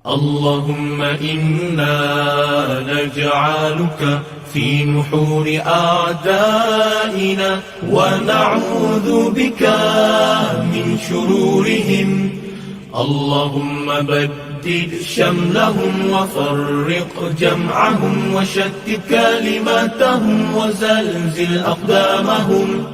اللهم إنا نجعلك في نحور أعدائنا ونعوذ بك من شرورهم. اللهم بدد شملهم وفرق جمعهم وشتت كلماتهم وزلزل أقدامهم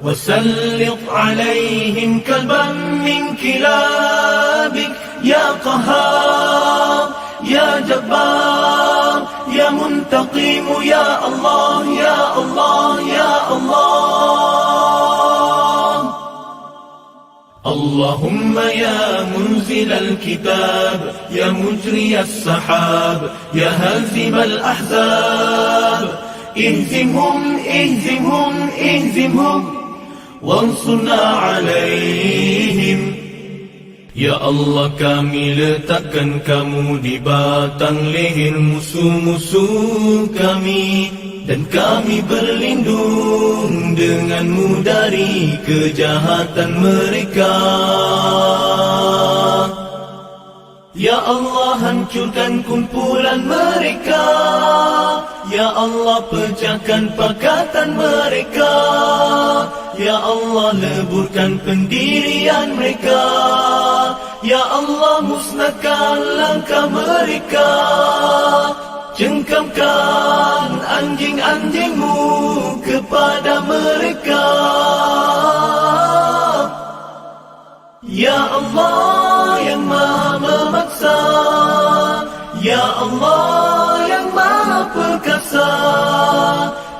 وسلط عليهم كلبا من كلابك يا قهار يا جبار يا منتقم يا الله يا الله يا الله. اللهم يا منزل الكتاب يا مجري السحاب يا هازم الأحزاب اهزمهم اهزمهم اهزمهم وانصرنا عليهم. Ya Allah, kami letakkan kamu di batang leher musuh-musuh kami, dan kami berlindung denganmu dari kejahatan mereka. Ya Allah, hancurkan kumpulan mereka. Ya Allah, pecahkan pakatan mereka. Ya Allah, leburkan pendirian mereka. Ya Allah, musnahkan langkah mereka. Cengkamkan anjing-anjingmu kepada mereka. Ya Allah yang maha memaksa, Ya Allah yang maha perkasa,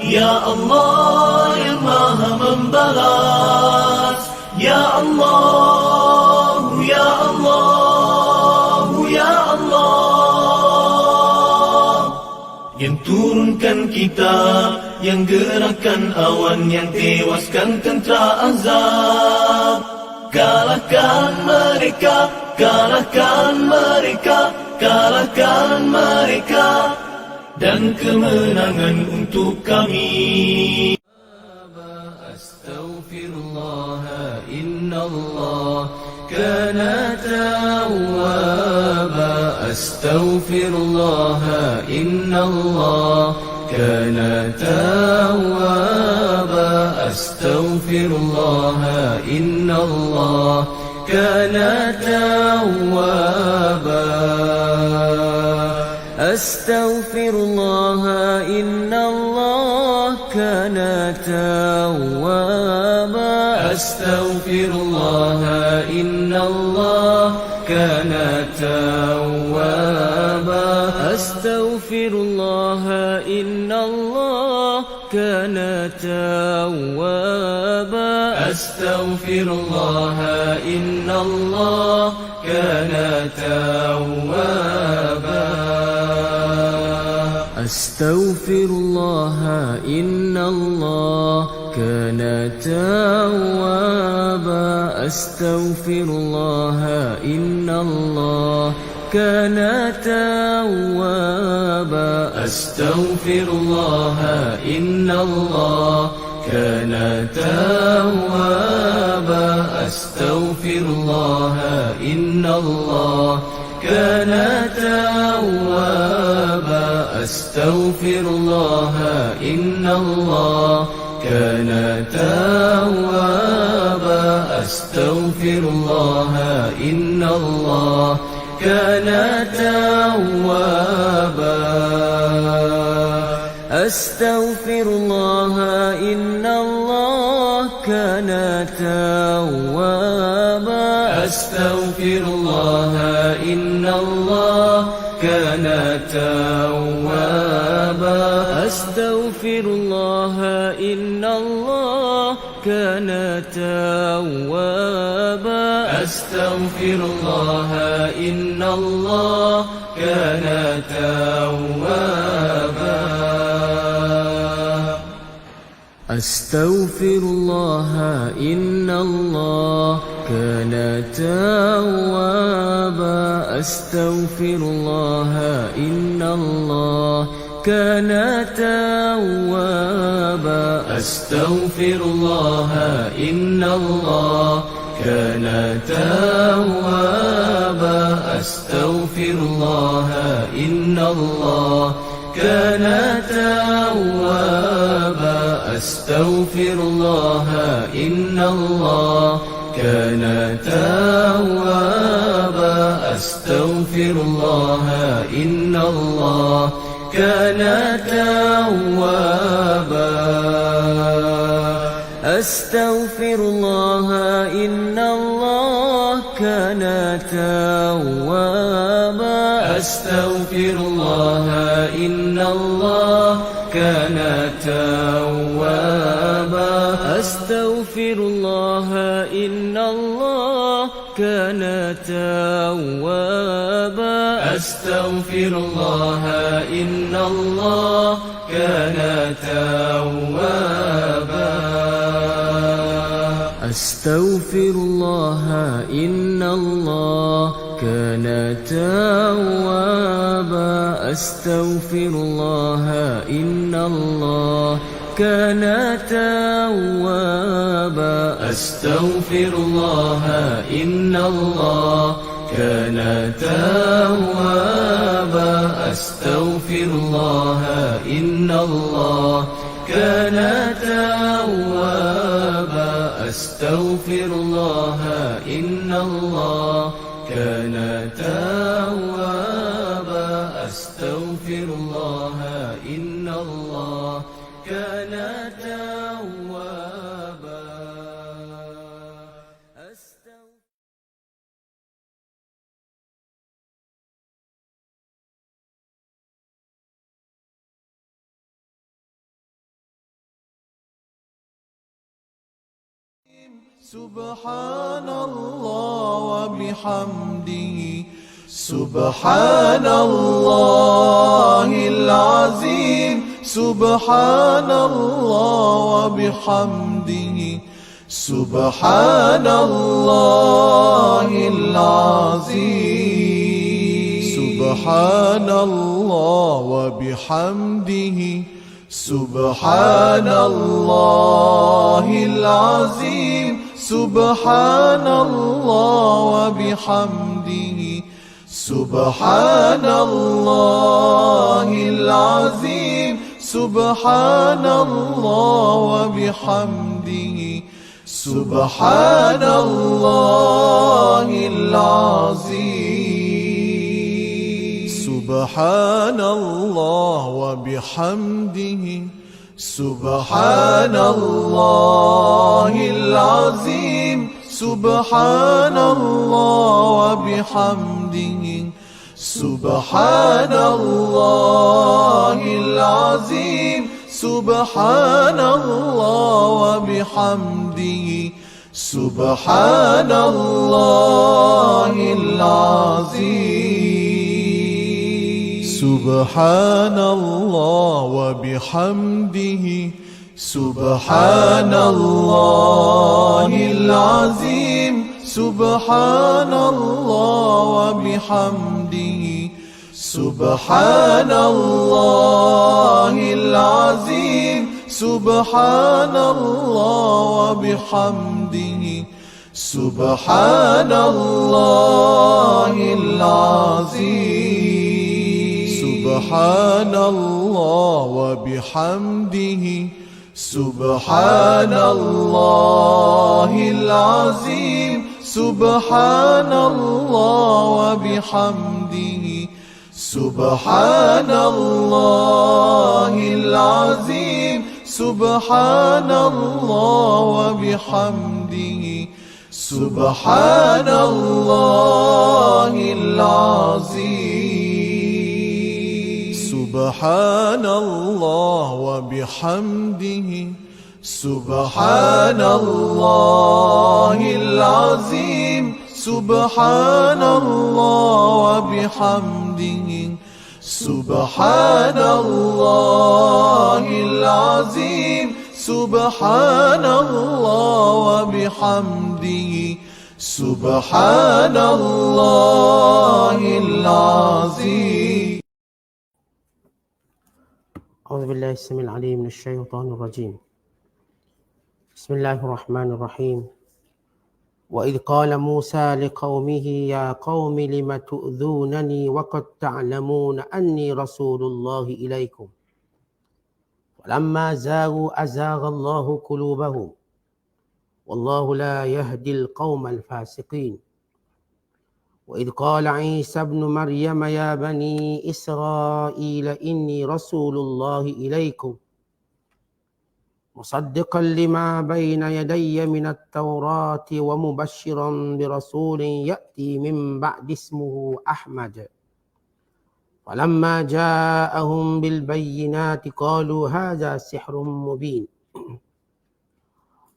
Ya Allah yang maha membalas, Ya Allah, Ya Allah, Ya Allah. Yang turunkan kitab, yang gerakkan awan, yang tewaskan tentera azab. Kalahkan mereka, kalahkan mereka, kalahkan mereka, dan kemenangan untuk kami. Astaghfirullah, innallah kana tawwaba. Astaghfirullah, innallah kana tawwaba. Astaghfirullah, innallah kana tawwaba. Astaghfirullah, innallah kana tawwaba. Astaghfirullah, innallah kana tawwaba. Astaghfirullah, innallah kana tawwaba. Astaghfirullah, innallah kana tawwaba. Astaghfirullah, innallah kana tawwaba. Astaghfirullah, innallah kana tawwaba. Astaghfirullah, innallah kana tawwaba. Astaghfirullah, innallah kana tawwaba. Astaghfirullah, innallah kana tawwaba. Astaghfirullah, innallah kana tawwaba. Astaghfirullah, innallah kana tawwaba. Astaghfirullah, innallah kana tawwaba. Astaghfirullah, innallah kana tawwaba. Astaghfirullah, innallah kana tawwaba. Astaghfirullah, innallah kana tawwaba. Astaghfirullah, innallah kana tawwaba. Astaghfirullah, innallah كان توابا أستغفر الله إن الله كان توابا أستغفر الله إن الله كان توابا أستغفر الله إن الله كان توابا أستغفر الله إن الله كان توابا أستغفر الله إن الله كان توابا أستغفر الله إن الله كان توابا أستغفر الله إن الله كان توابا أستغفر الله إن الله كان توابا أستغفر الله إن الله كان توابا أستغفر الله إن الله كان توابا أستغفر الله إن الله كان توابا أستغفر الله إن الله كان توابا أستغفر الله إن الله كان توابا سبحان الله وبحمده سبحان الله العظيم سبحان الله وبحمده سبحان الله العظيم سبحان الله وبحمده سبحان الله العظيم سبحان الله وبحمده سبحان الله العظيم سبحان الله وبحمده سبحان الله العظيم سبحان الله وبحمده سبحان الله العظيم سبحان الله وبحمده سبحان الله العظيم سبحان الله وبحمده سبحان الله العظيم سبحان الله وبحمده سبحان الله العظيم سبحان الله وبحمده سبحان الله العظيم سبحان الله وبحمده سبحان الله العظيم سبحان الله وبحمده سبحان الله العظيم سبحان الله وبحمده سبحان الله العظيم سبحان الله وبحمده سبحان الله العظيم سبحان الله وبحمده سبحان الله العظيم سبحان الله وبحمده سبحان الله العظيم سبحان الله وبحمده سبحان الله العظيم. أعوذ بالله السميع العليم من الشيطان الرجيم. بسم الله الرحمن الرحيم. وإذ قال موسى لقومه يا قوم لم تؤذونني وقد تعلمون أني رسول الله إليكم فلما زاغوا أزاغ الله قلوبهم والله لا يهدي القوم الفاسقين وإذ قال عيسى ابن مريم يا بني إسرائيل إني رسول الله إليكم مصدقا لما بين يدي من التوراة ومبشرا برسول يأتي من بعد اسمه أحمد فلما جاءهم بالبينات قالوا هذا سحر مبين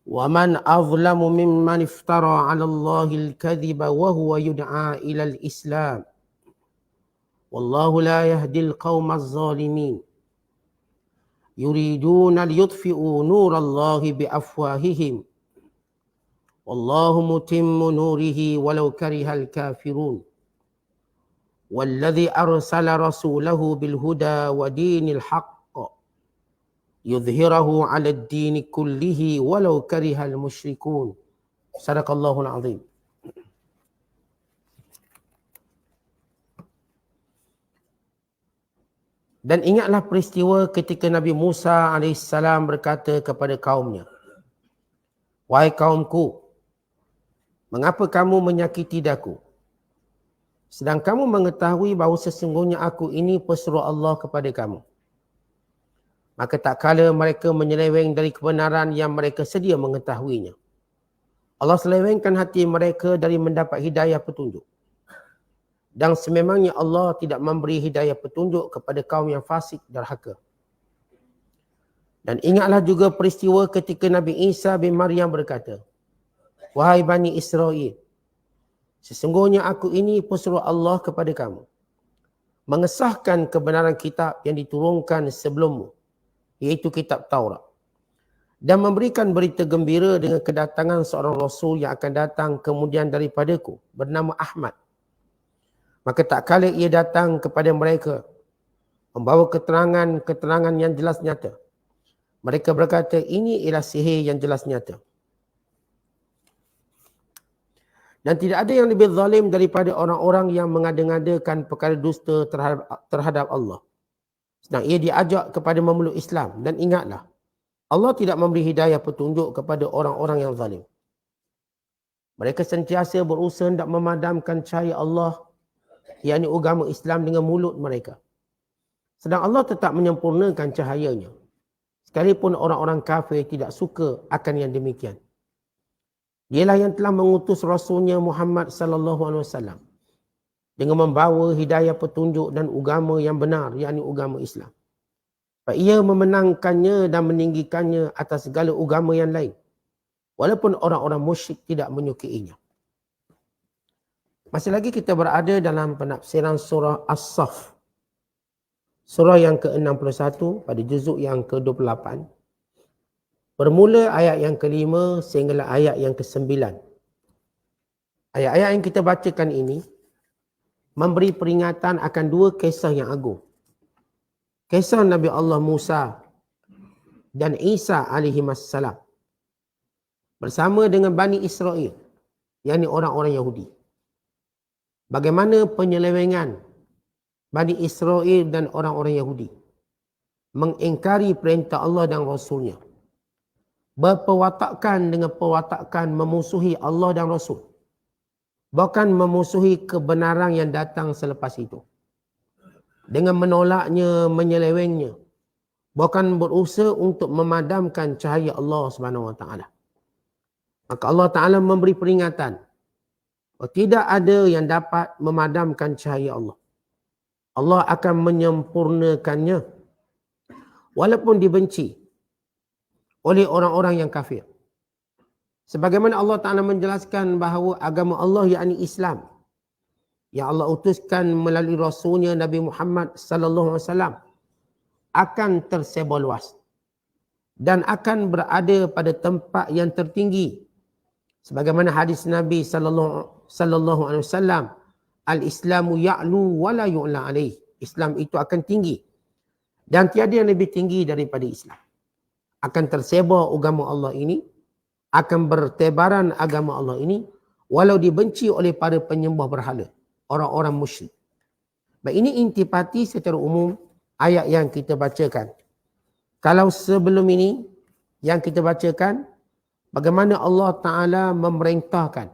ومن أظلم ممن افترى على الله الكذب وهو يدعى إلى الإسلام والله لا يهدي القوم الظالمين يريدون ليطفئوا نور الله بأفواههم والله متم نوره ولو كره الكافرون والذي أرسل رسوله بالهدى ودين الحق يظهره على الدين كله ولو كره المشركون صدق الله العظيم. Dan ingatlah peristiwa ketika Nabi Musa AS berkata kepada kaumnya, wahai kaumku, mengapa kamu menyakiti daku? Sedang kamu mengetahui bahawa sesungguhnya aku ini pesuruh Allah kepada kamu. Maka tak kala mereka menyeleweng dari kebenaran yang mereka sedia mengetahuinya, Allah selewengkan hati mereka dari mendapat hidayah petunjuk. Dan sememangnya Allah tidak memberi hidayah petunjuk kepada kaum yang fasik derhaka. Dan ingatlah juga peristiwa ketika Nabi Isa bin Maryam berkata, wahai Bani Israel, sesungguhnya aku ini pesuruh Allah kepada kamu, mengesahkan kebenaran kitab yang diturunkan sebelummu, iaitu kitab Taurat, dan memberikan berita gembira dengan kedatangan seorang Rasul yang akan datang kemudian daripadaku, bernama Ahmad. Maka tak kala ia datang kepada mereka, membawa keterangan yang jelas nyata, mereka berkata, ini ialah sihir yang jelas nyata. Dan tidak ada yang lebih zalim daripada orang-orang yang mengada-ngadakan perkara dusta terhadap Allah. Sedang ia diajak kepada memeluk Islam. Dan ingatlah, Allah tidak memberi hidayah petunjuk kepada orang-orang yang zalim. Mereka sentiasa berusaha hendak memadamkan cahaya Allah, yakni agama Islam, dengan mulut mereka. Sedang Allah tetap menyempurnakan cahayanya, sekalipun orang-orang kafir tidak suka akan yang demikian. Dialah yang telah mengutus Rasulnya Muhammad sallallahu alaihi wasallam dengan membawa hidayah petunjuk dan agama yang benar, yakni agama Islam. Ia memenangkannya dan meninggikannya atas segala agama yang lain, walaupun orang-orang musyrik tidak menyukainya. Masih lagi kita berada dalam penafsiran surah As-Saff, surah yang ke-61 pada juzuk yang ke-28. Bermula ayat yang ke-5 sehinggalah ayat yang ke-9. Ayat-ayat yang kita bacakan ini memberi peringatan akan dua kisah yang agung. Kisah Nabi Allah Musa dan Isa alaihissalam bersama dengan Bani Israel, yakni orang-orang Yahudi. Bagaimana penyelewengan Bani Israel dan orang-orang Yahudi mengingkari perintah Allah dan Rasulnya, berperwatakan dengan perwatakan memusuhi Allah dan Rasul, bahkan memusuhi kebenaran yang datang selepas itu, dengan menolaknya, menyelewengnya, bahkan berusaha untuk memadamkan cahaya Allah Subhanahu Wa Taala. Maka Allah Taala memberi peringatan, tidak ada yang dapat memadamkan cahaya Allah. Allah akan menyempurnakannya walaupun dibenci oleh orang-orang yang kafir. Sebagaimana Allah Ta'ala menjelaskan bahawa agama Allah yakni Islam, yang Allah utuskan melalui Rasulnya Nabi Muhammad sallallahu alaihi wasallam, akan tersebar luas dan akan berada pada tempat yang tertinggi. Sebagaimana hadis Nabi sallallahu alaihi wasallam, al-Islamu ya'lu wa la yu'la alaih. Islam itu akan tinggi dan tiada yang lebih tinggi daripada Islam. Akan tersebar agama Allah ini, akan bertebaran agama Allah ini walau dibenci oleh para penyembah berhala, orang-orang musyrik. Baik, ini intipati secara umum ayat yang kita bacakan. Kalau sebelum ini yang kita bacakan, bagaimana Allah Ta'ala memerintahkan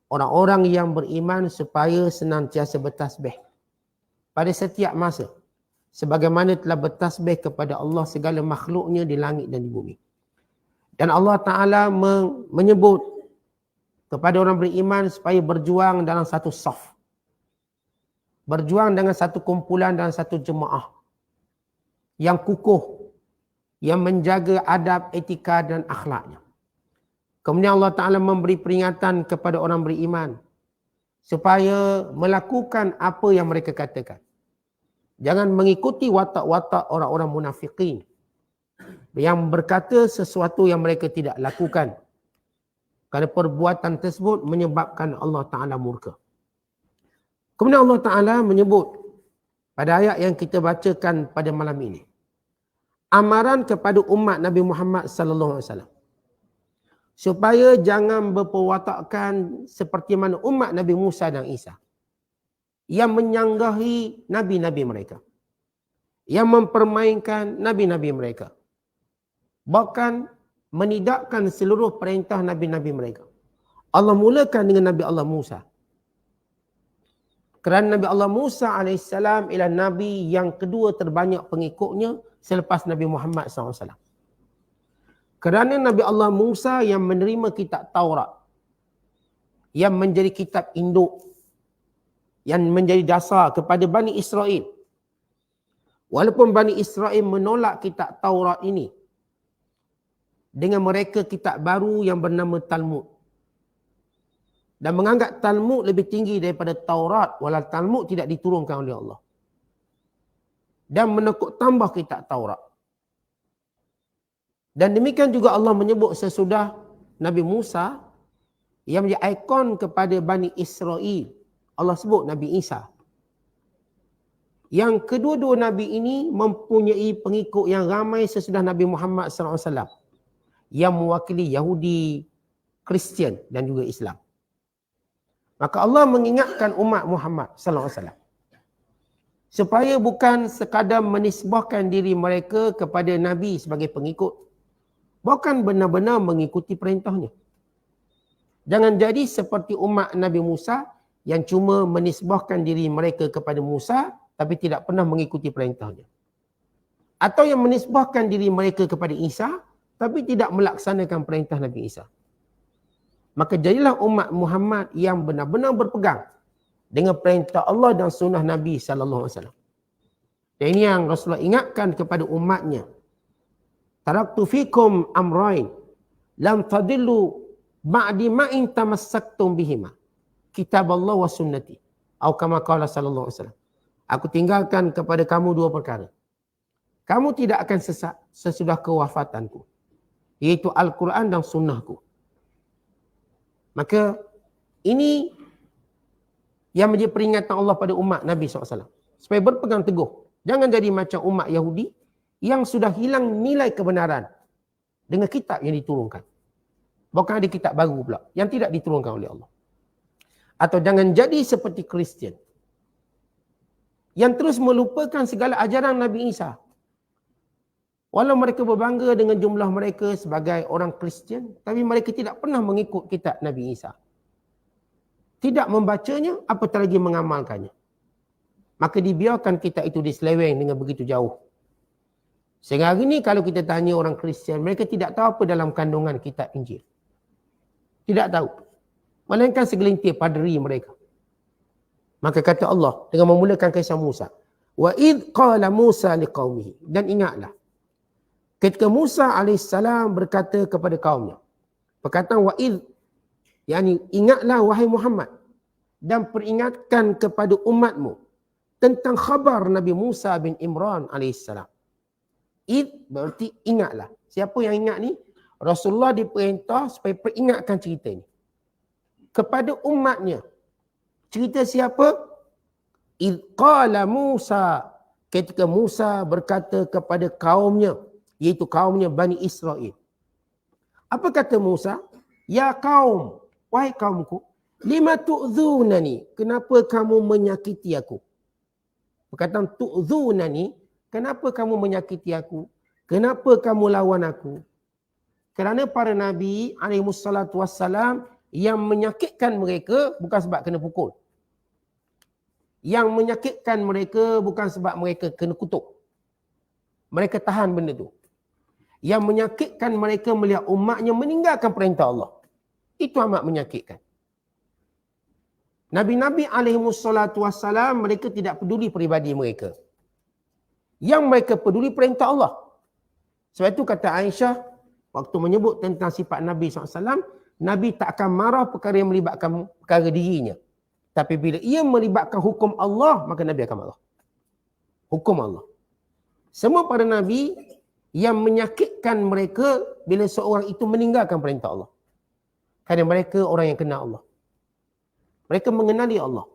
orang-orang yang beriman supaya senantiasa bertasbih pada setiap masa, sebagaimana telah bertasbih kepada Allah segala makhluknya di langit dan di bumi. Dan Allah Ta'ala menyebut kepada orang beriman supaya berjuang dalam satu saf, berjuang dengan satu kumpulan dan satu jemaah yang kukuh, yang menjaga adab, etika dan akhlaknya. Kemudian Allah Ta'ala memberi peringatan kepada orang beriman supaya melakukan apa yang mereka katakan. Jangan mengikuti watak-watak orang-orang munafikin yang berkata sesuatu yang mereka tidak lakukan, kerana perbuatan tersebut menyebabkan Allah Ta'ala murka. Kemudian Allah Ta'ala menyebut pada ayat yang kita bacakan pada malam ini, amaran kepada umat Nabi Muhammad sallallahu alaihi wasallam supaya jangan berperwatakan seperti mana umat Nabi Musa dan Isa yang menyanggahi nabi-nabi mereka, yang mempermainkan nabi-nabi mereka, bahkan menidakkan seluruh perintah nabi-nabi mereka. Allah mulakan dengan Nabi Allah Musa, kerana Nabi Allah Musa AS ialah Nabi yang kedua terbanyak pengikutnya selepas Nabi Muhammad SAW. Kerana Nabi Allah Musa yang menerima kitab Taurat, yang menjadi kitab induk, yang menjadi dasar kepada Bani Israel. Walaupun Bani Israel menolak kitab Taurat ini, dengan mereka kitab baru yang bernama Talmud, dan menganggap Talmud lebih tinggi daripada Taurat, walau Talmud tidak diturunkan oleh Allah, dan menekuk tambah kitab Taurat. Dan demikian juga Allah menyebut sesudah Nabi Musa yang menjadi ikon kepada Bani Israel, Allah sebut Nabi Isa. Yang kedua-dua Nabi ini mempunyai pengikut yang ramai sesudah Nabi Muhammad SAW, yang mewakili Yahudi, Kristian dan juga Islam. Maka Allah mengingatkan umat Muhammad SAW supaya bukan sekadar menisbahkan diri mereka kepada Nabi sebagai pengikut, bahkan benar-benar mengikuti perintahnya. Jangan jadi seperti umat Nabi Musa yang cuma menisbahkan diri mereka kepada Musa tapi tidak pernah mengikuti perintahnya. Atau yang menisbahkan diri mereka kepada Isa tapi tidak melaksanakan perintah Nabi Isa. Maka jadilah umat Muhammad yang benar-benar berpegang dengan perintah Allah dan sunnah Nabi SAW. Dan ini yang Rasulullah ingatkan kepada umatnya. Taraktu fikum amrain lam tadillu ba'di ma'in tamassaktum bihima, kitab Allah wa sunnati, atau kama qala sallallahu alaihi wasallam. Aku tinggalkan kepada kamu dua perkara. Kamu tidak akan sesat sesudah kewafatanku, iaitu Al-Quran dan sunnahku. Maka ini yang menjadi peringatan Allah pada umat Nabi SAW, supaya berpegang teguh. Jangan jadi macam umat Yahudi yang sudah hilang nilai kebenaran dengan kitab yang diturunkan. Bahkan ada kitab baru pula yang tidak diturunkan oleh Allah. Atau jangan jadi seperti Kristian yang terus melupakan segala ajaran Nabi Isa. Walau mereka berbangga dengan jumlah mereka sebagai orang Kristian, tapi mereka tidak pernah mengikut kitab Nabi Isa. Tidak membacanya, apatah lagi mengamalkannya. Maka dibiarkan kitab itu diseleweng dengan begitu jauh. Sehingga hari ini kalau kita tanya orang Kristian, mereka tidak tahu apa dalam kandungan kitab Injil. Tidak tahu. Melainkan segelintir paderi mereka. Maka kata Allah dengan memulakan kisah Musa, wa id qala Musa liqaumihi, dan ingatlah ketika Musa AS berkata kepada kaumnya. Perkataan wa id, yakni ingatlah wahai Muhammad, dan peringatkan kepada umatmu tentang khabar Nabi Musa bin Imran AS. Id berarti ingatlah. Siapa yang ingat ni? Rasulullah diperintah supaya peringatkan cerita ni kepada umatnya. Cerita siapa? Id qala Musa, ketika Musa berkata kepada kaumnya, iaitu kaumnya Bani Israel. Apa kata Musa? Ya kaum, wahai kaumku, Lima tu'zunani, kenapa kamu menyakiti aku? Perkataan tu'zunani, kenapa kamu menyakiti aku? Kenapa kamu lawan aku? Kerana para Nabi alaihissalatu wassalam yang menyakitkan mereka bukan sebab kena pukul. Yang menyakitkan mereka bukan sebab mereka kena kutuk. Mereka tahan benda tu. Yang menyakitkan mereka melihat umatnya meninggalkan perintah Allah. Itu amat menyakitkan. Nabi-Nabi alaihissalatu wassalam mereka tidak peduli peribadi mereka. Yang mereka peduli perintah Allah. Sebab itu kata Aisyah, waktu menyebut tentang sifat Nabi SAW, Nabi tak akan marah perkara yang melibatkan perkara dirinya. Tapi bila ia melibatkan hukum Allah, maka Nabi akan marah. Hukum Allah. Semua para Nabi yang menyakitkan mereka bila seorang itu meninggalkan perintah Allah. Kerana mereka orang yang kenal Allah. Mereka mengenali Allah.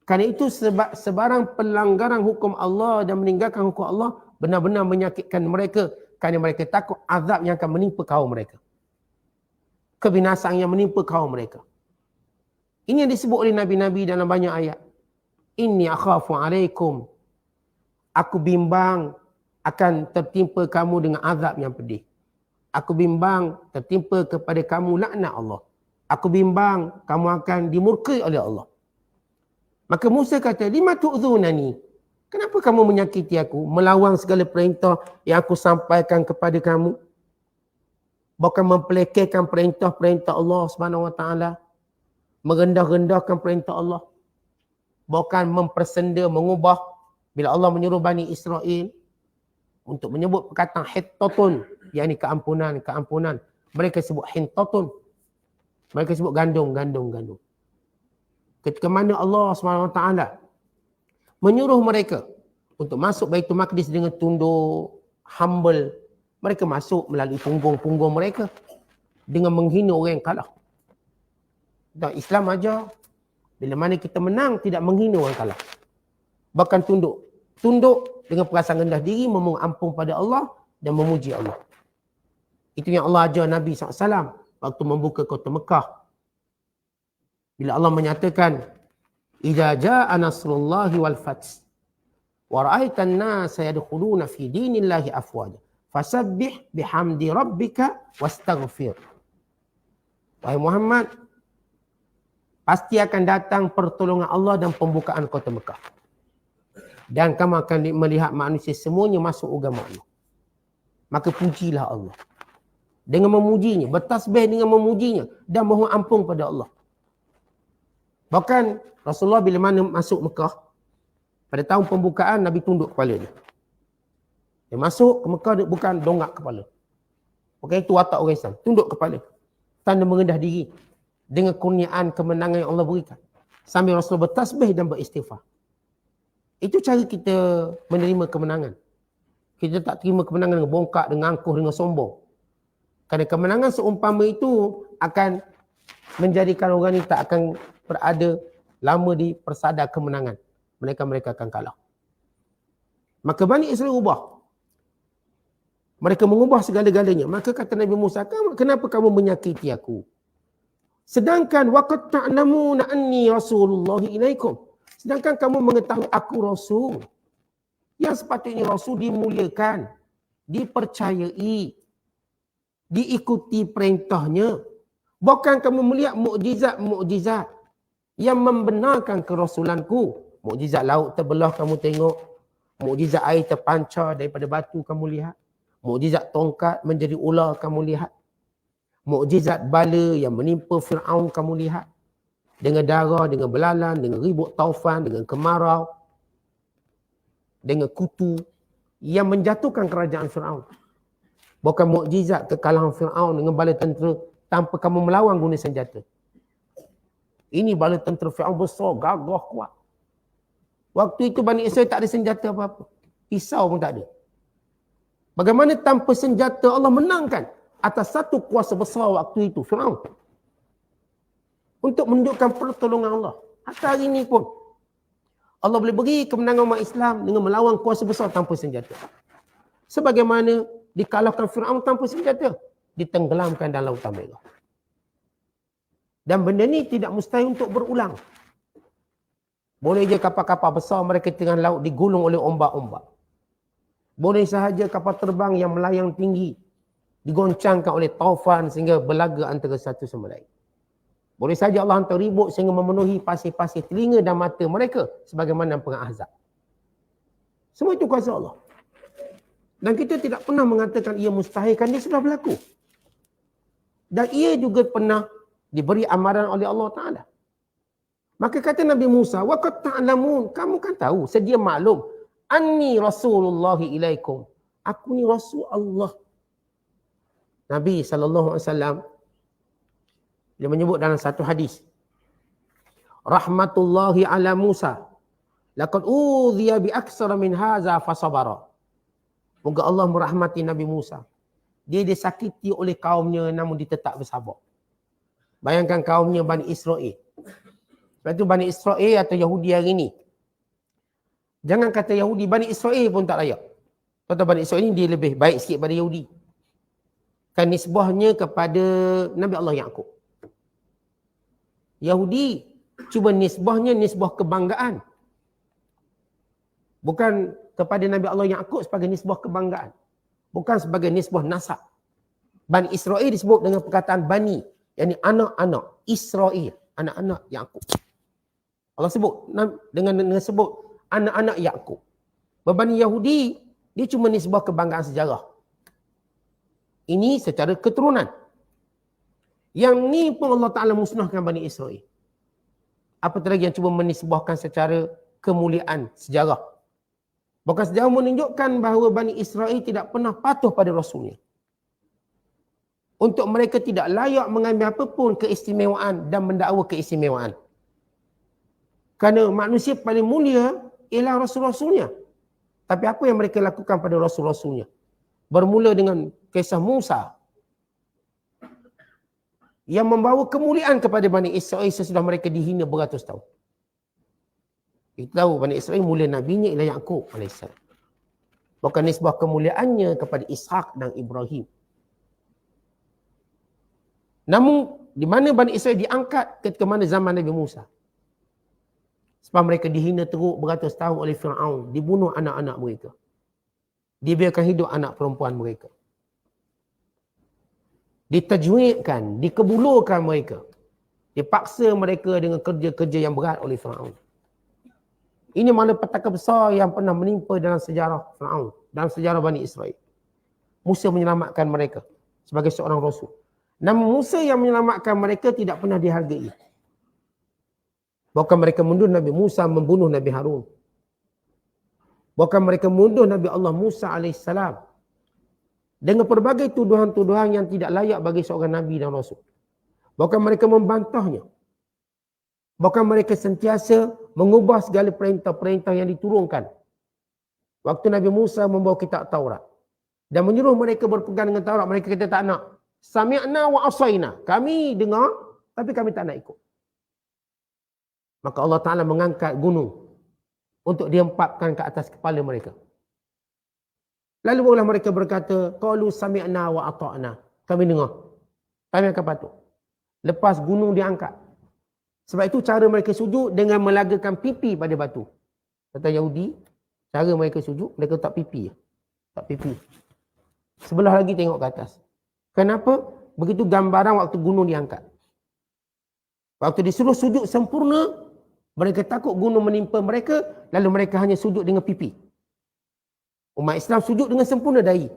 Kerana itu sebarang pelanggaran hukum Allah dan meninggalkan hukum Allah benar-benar menyakitkan mereka. Kerana mereka takut azab yang akan menimpa kaum mereka. Kebinasaan yang menimpa kaum mereka. Ini yang disebut oleh Nabi-Nabi dalam banyak ayat. Inni akhafu alaikum. Aku bimbang akan tertimpa kamu dengan azab yang pedih. Aku bimbang tertimpa kepada kamu laknat Allah. Aku bimbang kamu akan dimurkai oleh Allah. Maka Musa kata, lima tu'zunani. Kenapa kamu menyakiti aku? Melawan segala perintah yang aku sampaikan kepada kamu. Bahkan mempelekehkan perintah-perintah Allah SWT. Merendah-rendahkan perintah Allah. Bahkan mempersenda, mengubah. Bila Allah menyuruh Bani Israel untuk menyebut perkataan hittatun, yakni keampunan. Mereka sebut hintatun. Mereka sebut gandum. Ketika mana Allah SWT menyuruh mereka untuk masuk Baitul Maqdis dengan tunduk, humble, mereka masuk melalui punggung-punggung mereka dengan menghina orang yang kalah. Dan Islam ajar, bila mana kita menang, tidak menghina orang kalah. Bahkan tunduk. Tunduk dengan perasaan rendah diri, memohon ampun pada Allah dan memuji Allah. Itu yang Allah ajar Nabi SAW waktu membuka kota Mekah. Bila Allah menyatakan, Idza jaa nasrullahi wal fath wa ra'aitan nasa yadkhuluna fi dinillahi afwaja fasabbih bihamdi rabbika wastaghfir. Wahai Muhammad, pasti akan datang pertolongan Allah dan pembukaan kota Mekah. Dan kamu akan melihat manusia semuanya masuk agama Allah. Maka pujilah Allah. Dengan memujinya, bertasbih dengan memujinya dan mohon ampun pada Allah. Bahkan Rasulullah bila mana masuk Mekah, pada tahun pembukaan Nabi tunduk kepala dia. Dia masuk ke Mekah dia bukan dongak kepala. Bukan itu watak orang Islam, tunduk kepala. Tanda merendah diri dengan kurniaan kemenangan yang Allah berikan. Sambil Rasulullah bertasbih dan beristighfar. Itu cara kita menerima kemenangan. Kita tak terima kemenangan dengan bongkak, dengan angkuh, dengan sombong. Kerana kemenangan seumpama itu akan menjadikan orang ini tak akan berada lama di persada kemenangan. Mereka akan kalah. Maka Bani Israel ubah. Mereka mengubah segala-galanya. Maka kata Nabi Musa, kenapa kamu menyakiti aku? Sedangkan waqad ta'lamuna anni rasulullah ilaikum. Sedangkan kamu mengetahui aku Rasul. Yang sepatutnya Rasul dimuliakan, dipercayai, diikuti perintahnya. Bukan kamu melihat mukjizat-mukjizat yang membenarkan kerasulanku. Mukjizat laut terbelah kamu tengok. Mukjizat air terpancar daripada batu kamu lihat. Mukjizat tongkat menjadi ular kamu lihat. Mukjizat bala yang menimpa Fir'aun kamu lihat. Dengan darah, dengan belalang, dengan ribut taufan, dengan kemarau, dengan kutu yang menjatuhkan kerajaan Fir'aun. Bukan mukjizat kekalahan Fir'aun dengan bala tentera tanpa kamu melawan guna senjata. Ini bala tentera Fir'aun besar, gagah, kuat. Waktu itu Bani Israel tak ada senjata apa-apa. Pisau pun tak ada. Bagaimana tanpa senjata Allah menangkan atas satu kuasa besar waktu itu, Fir'aun. Untuk menunjukkan pertolongan Allah. Hatta hari ini pun. Allah boleh beri kemenangan umat Islam dengan melawan kuasa besar tanpa senjata. Sebagaimana dikalahkan Fir'aun tanpa senjata. Ditenggelamkan dalam Lautan Merah. Dan benda ni tidak mustahil untuk berulang. Boleh je kapal-kapal besar mereka tengah laut digulung oleh ombak-ombak. Boleh sahaja kapal terbang yang melayang tinggi digoncangkan oleh taufan sehingga berlaga antara satu sama lain. Boleh saja Allah hantar ribut sehingga memenuhi pasir-pasir telinga dan mata mereka sebagaimana perang Ahzab. Semua itu kuasa Allah. Dan kita tidak pernah mengatakan ia mustahil, kan dia sudah berlaku. Dan ia juga pernah diberi amaran oleh Allah Ta'ala. Maka kata Nabi Musa, wa qad ta'lamun, kamu kan tahu, sedia maklum, anni rasulullahi ilaikum, aku ni rasul Allah. Nabi SAW, dia menyebut dalam satu hadis, rahmatullahi ala Musa, laqad udhiya bi aksara min haza fasabara. Moga Allah merahmati Nabi Musa. Dia disakiti oleh kaumnya namun dia tetap bersabar. Bayangkan kaumnya Bani Israel. Sebab itu Bani Israel atau Yahudi hari ini, jangan kata Yahudi, Bani Israel pun tak layak. Kata Bani Israel ini dia lebih baik sikit pada Yahudi. Kan nisbahnya kepada Nabi Allah Yaqub. Yahudi cuba nisbahnya nisbah kebanggaan. Bukan kepada Nabi Allah Yaqub sebagai nisbah kebanggaan. Bukan sebagai nisbah nasab. Bani Israel disebut dengan perkataan Bani, yakni anak-anak Israel, anak-anak Yaqub. Allah sebut dengan sebut anak-anak Yaqub. Bani Yahudi dia cuma nisbah kebanggaan sejarah. Ini secara keturunan. Yang ni pun Allah Ta'ala musnahkan Bani Israel. Apatah lagi yang cuba menisbahkan secara kemuliaan sejarah. Bahkan sejarah menunjukkan bahawa Bani Israel tidak pernah patuh pada Rasulnya. Untuk mereka tidak layak mengambil apapun keistimewaan dan mendakwa keistimewaan. Kerana manusia paling mulia ialah Rasul-Rasulnya. Tapi apa yang mereka lakukan pada Rasul-Rasulnya? Bermula dengan kisah Musa yang membawa kemuliaan kepada Bani Israel sesudah mereka dihina beratus tahun. Kita tahu Bani Israel mula nabinya ialah Yaqub AS. Bukan nisbah kemuliaannya kepada Ishak dan Ibrahim. Namun di mana Bani Israel diangkat ketika mana zaman Nabi Musa. Sebab mereka dihina teruk beratus tahun oleh Fir'aun. Dibunuh anak-anak mereka. Dibiarkan hidup anak perempuan mereka. Ditajwidkan, dikebulurkan mereka. Dipaksa mereka dengan kerja-kerja yang berat oleh Fir'aun. Ini malapetaka besar yang pernah menimpa dalam sejarah Fir'aun, dalam sejarah Bani Israel. Musa menyelamatkan mereka sebagai seorang rasul. Namun Musa yang menyelamatkan mereka tidak pernah dihargai. Bahkan mereka mundur Nabi Musa membunuh Nabi Harun. Bahkan mereka mundur Nabi Allah Musa AS dengan pelbagai tuduhan-tuduhan yang tidak layak bagi seorang Nabi dan Rasul. Bahkan mereka membantahnya. Bahkan mereka sentiasa mengubah segala perintah-perintah yang diturunkan. Waktu Nabi Musa membawa kitab Taurat dan menyuruh mereka berpegang dengan Taurat, mereka kata tak nak. Sami'na wa asaina. Kami dengar tapi kami tak nak ikut. Maka Allah Ta'ala mengangkat gunung untuk dihempapkan ke atas kepala mereka. Lalu barulah mereka berkata, qalu sami'na wa ata'na. Kami dengar. Kami akan patuh. Lepas gunung diangkat. Sebab itu cara mereka sujud dengan melagakan pipi pada batu. Kata Yahudi, cara mereka sujud, mereka tak pipi. Tak pipi. Sebelah lagi tengok ke atas. Kenapa? Begitu gambaran waktu gunung diangkat. Waktu disuruh sujud sempurna, mereka takut gunung menimpa mereka, lalu mereka hanya sujud dengan pipi. Umat Islam sujud dengan sempurna dahi.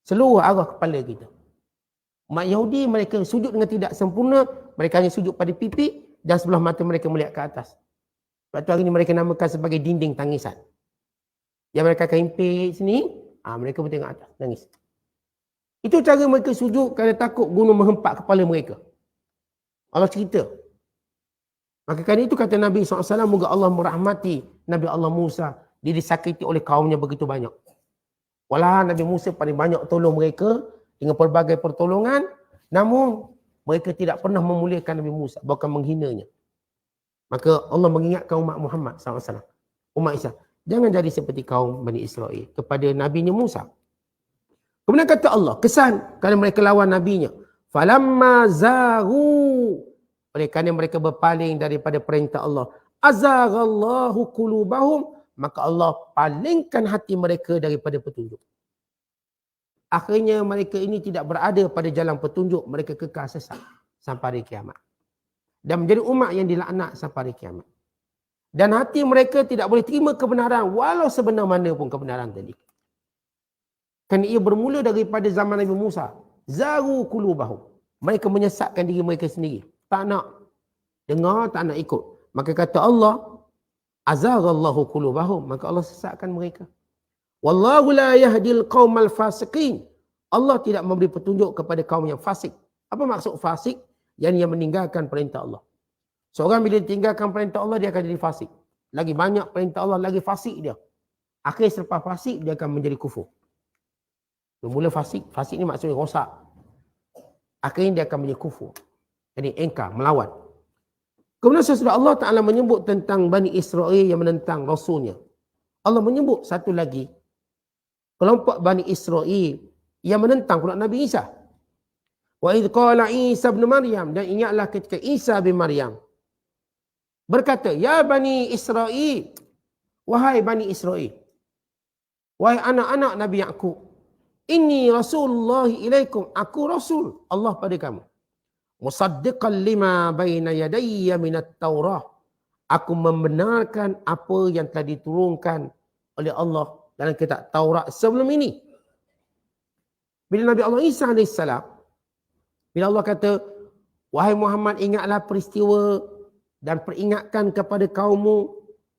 Seluruh arah kepala kita. Umat Yahudi mereka sujud dengan tidak sempurna, mereka hanya sujud pada pipi dan sebelah mata mereka melihat ke atas. Sebab tu hari ini mereka namakan sebagai dinding tangisan. Yang mereka akan impit sini, mereka pun tengok atas, nangis. Itu cara mereka sujud kerana takut gunung menghempak kepala mereka. Allah cerita. Maka kerana itu kata Nabi SAW, moga Allah merahmati Nabi Allah Musa. Dia disakiti oleh kaumnya begitu banyak. Walau Nabi Musa paling banyak tolong mereka dengan pelbagai pertolongan. Namun mereka tidak pernah memuliakan Nabi Musa. Bahkan menghinanya. Maka Allah mengingatkan umat Muhammad SAW. Umat Islam. Jangan jadi seperti kaum Bani Israel kepada Nabinya Musa. Kemudian kata Allah, kesan kerana mereka lawan Nabinya. Falamma zaghu, Oleh kerana mereka berpaling daripada perintah Allah. Azaghallahu qulubahum, maka Allah palingkan hati mereka daripada petunjuk. Akhirnya mereka ini tidak berada pada jalan petunjuk, mereka kekal sesat sampai hari kiamat. Dan menjadi umat yang dilaknat sampai hari kiamat. Dan hati mereka tidak boleh terima kebenaran walau sebenar mana pun kebenaran tadi. Kerana ia bermula daripada zaman Nabi Musa. Zaru qulubahum. Mereka menyesatkan diri mereka sendiri. Tak nak dengar, tak nak ikut. Maka kata Allah, azaghallahu qulubahum, maka Allah sesatkan mereka. Wallahu la yahdil qaumal fasiqin. Allah tidak memberi petunjuk kepada kaum yang fasik. Apa maksud fasik? Yang meninggalkan perintah Allah. Seorang bila tinggalkan perintah Allah, dia akan jadi fasik. Lagi banyak perintah Allah, lagi fasik dia. Akhir selepas fasik, dia akan menjadi kufur. Bermula fasik, fasik ni maksudnya rosak. Akhirnya dia akan menjadi kufur. Jadi engkar, melawan. Kemudian sesudah Allah Ta'ala menyebut tentang Bani Israel yang menentang Rasulnya. Allah menyebut satu lagi, kelompok Bani Israel yang menentang pula Nabi Isa. Wa idh qala Isa bin Maryam, dan ingatlah ketika Isa bin Maryam berkata, ya Bani Israel, wahai Bani Israel, wahai anak-anak Nabi Yaqub, inni Rasulullah ilaikum, aku Rasul Allah pada kamu. Musaddiqan lima baina yadayya minat Taurah, aku membenarkan apa yang telah diturunkan oleh Allah dalam kitab Taurat sebelum ini. Bila Nabi Allah Isa AS, bila Allah kata, wahai Muhammad, ingatlah peristiwa dan peringatkan kepada kaummu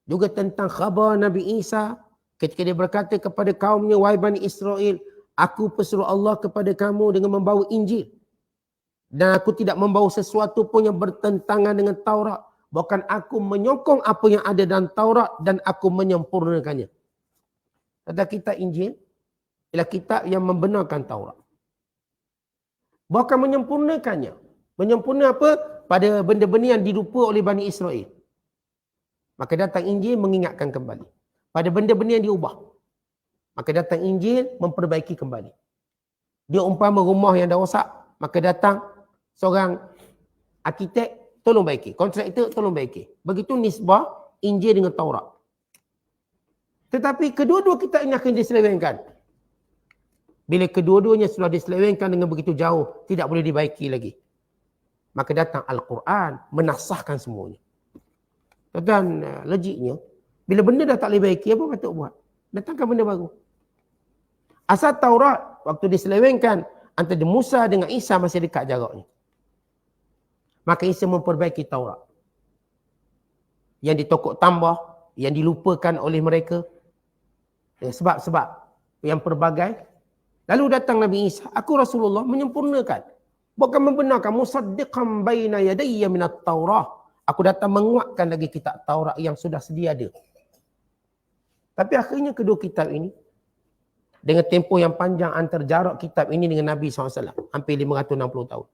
juga tentang khabar Nabi Isa ketika dia berkata kepada kaumnya, wahai Bani Israel, aku pesuruh Allah kepada kamu dengan membawa Injil. Dan aku tidak membawa sesuatu pun yang bertentangan dengan Taurat. Bahkan aku menyokong apa yang ada dalam Taurat dan aku menyempurnakannya. Kata kitab Injil ialah kitab yang membenarkan Taurat. Bahkan menyempurnakannya. Menyempurna apa? Pada benda-benda yang dilupa oleh Bani Israel. Maka datang Injil mengingatkan kembali. Pada benda-benda yang diubah. Maka datang Injil memperbaiki kembali. Dia umpama rumah yang dah rosak. Maka datang seorang arkitek, tolong baiki. Kontraktor, tolong baiki. Begitu nisbah Injil dengan Taurat. Tetapi kedua-dua kitab ini akan diselewengkan. Bila kedua-duanya sudah diselewengkan dengan begitu jauh, tidak boleh dibaiki lagi. Maka datang Al-Quran, menasahkan semuanya. Dan logiknya, bila benda dah tak boleh baiki, apa patut buat? Datangkan benda baru. Asal Taurat, waktu diselewengkan, antara Musa dengan Isa masih dekat jaraknya. Maka Isa memperbaiki Taurat. Yang ditokok tambah, yang dilupakan oleh mereka. Sebab-sebab yang pelbagai. Lalu datang Nabi Isa, aku Rasulullah menyempurnakan. Bukan membenarkan, musaddiqan baina yadayya minat Taurah. Aku datang menguatkan lagi kitab Taurat yang sudah sedia ada. Tapi akhirnya kedua kitab ini, dengan tempoh yang panjang antara jarak kitab ini dengan Nabi SAW, hampir 560 tahun.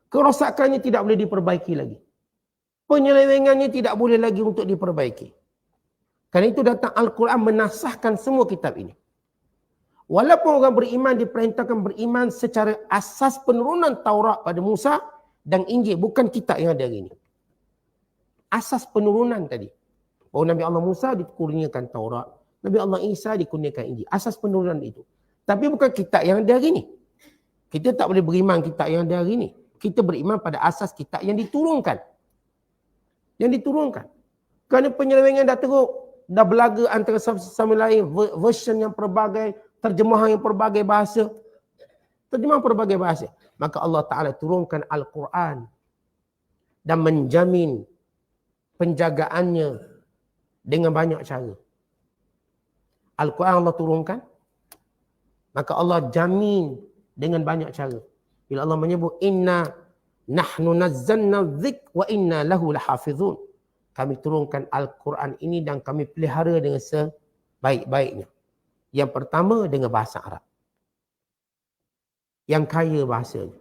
Kerosakannya tidak boleh diperbaiki lagi. Penyelewengannya tidak boleh lagi untuk diperbaiki. Kerana itu datang Al-Quran menasahkan semua kitab ini. Walaupun orang beriman diperintahkan beriman secara asas penurunan Taurat pada Musa dan Injil, bukan kitab yang ada hari ini. Asas penurunan tadi. Bahawa Nabi Allah Musa dikurniakan Taurat, Nabi Allah Isa dikurniakan Injil. Asas penurunan itu. Tapi bukan kitab yang ada hari ini. Kita tak boleh beriman kitab yang ada hari ini. Kita beriman pada asas kitab yang diturunkan. Yang diturunkan. Kerana penyelewengan dah teruk, dah belaga antara sama lain, version yang pelbagai, terjemahan yang pelbagai bahasa. Terjemahan pelbagai bahasa. Maka Allah Ta'ala turunkan Al-Quran dan menjamin penjagaannya dengan banyak cara. Al-Quran Allah turunkan, maka Allah jamin dengan banyak cara. Bila Allah menyebut, inna nahnu nazzalna dzik wa inna lahu lahafizun. Kami turunkan Al-Quran ini dan kami pelihara dengan sebaik-baiknya. Yang pertama dengan bahasa Arab. Yang kaya bahasanya.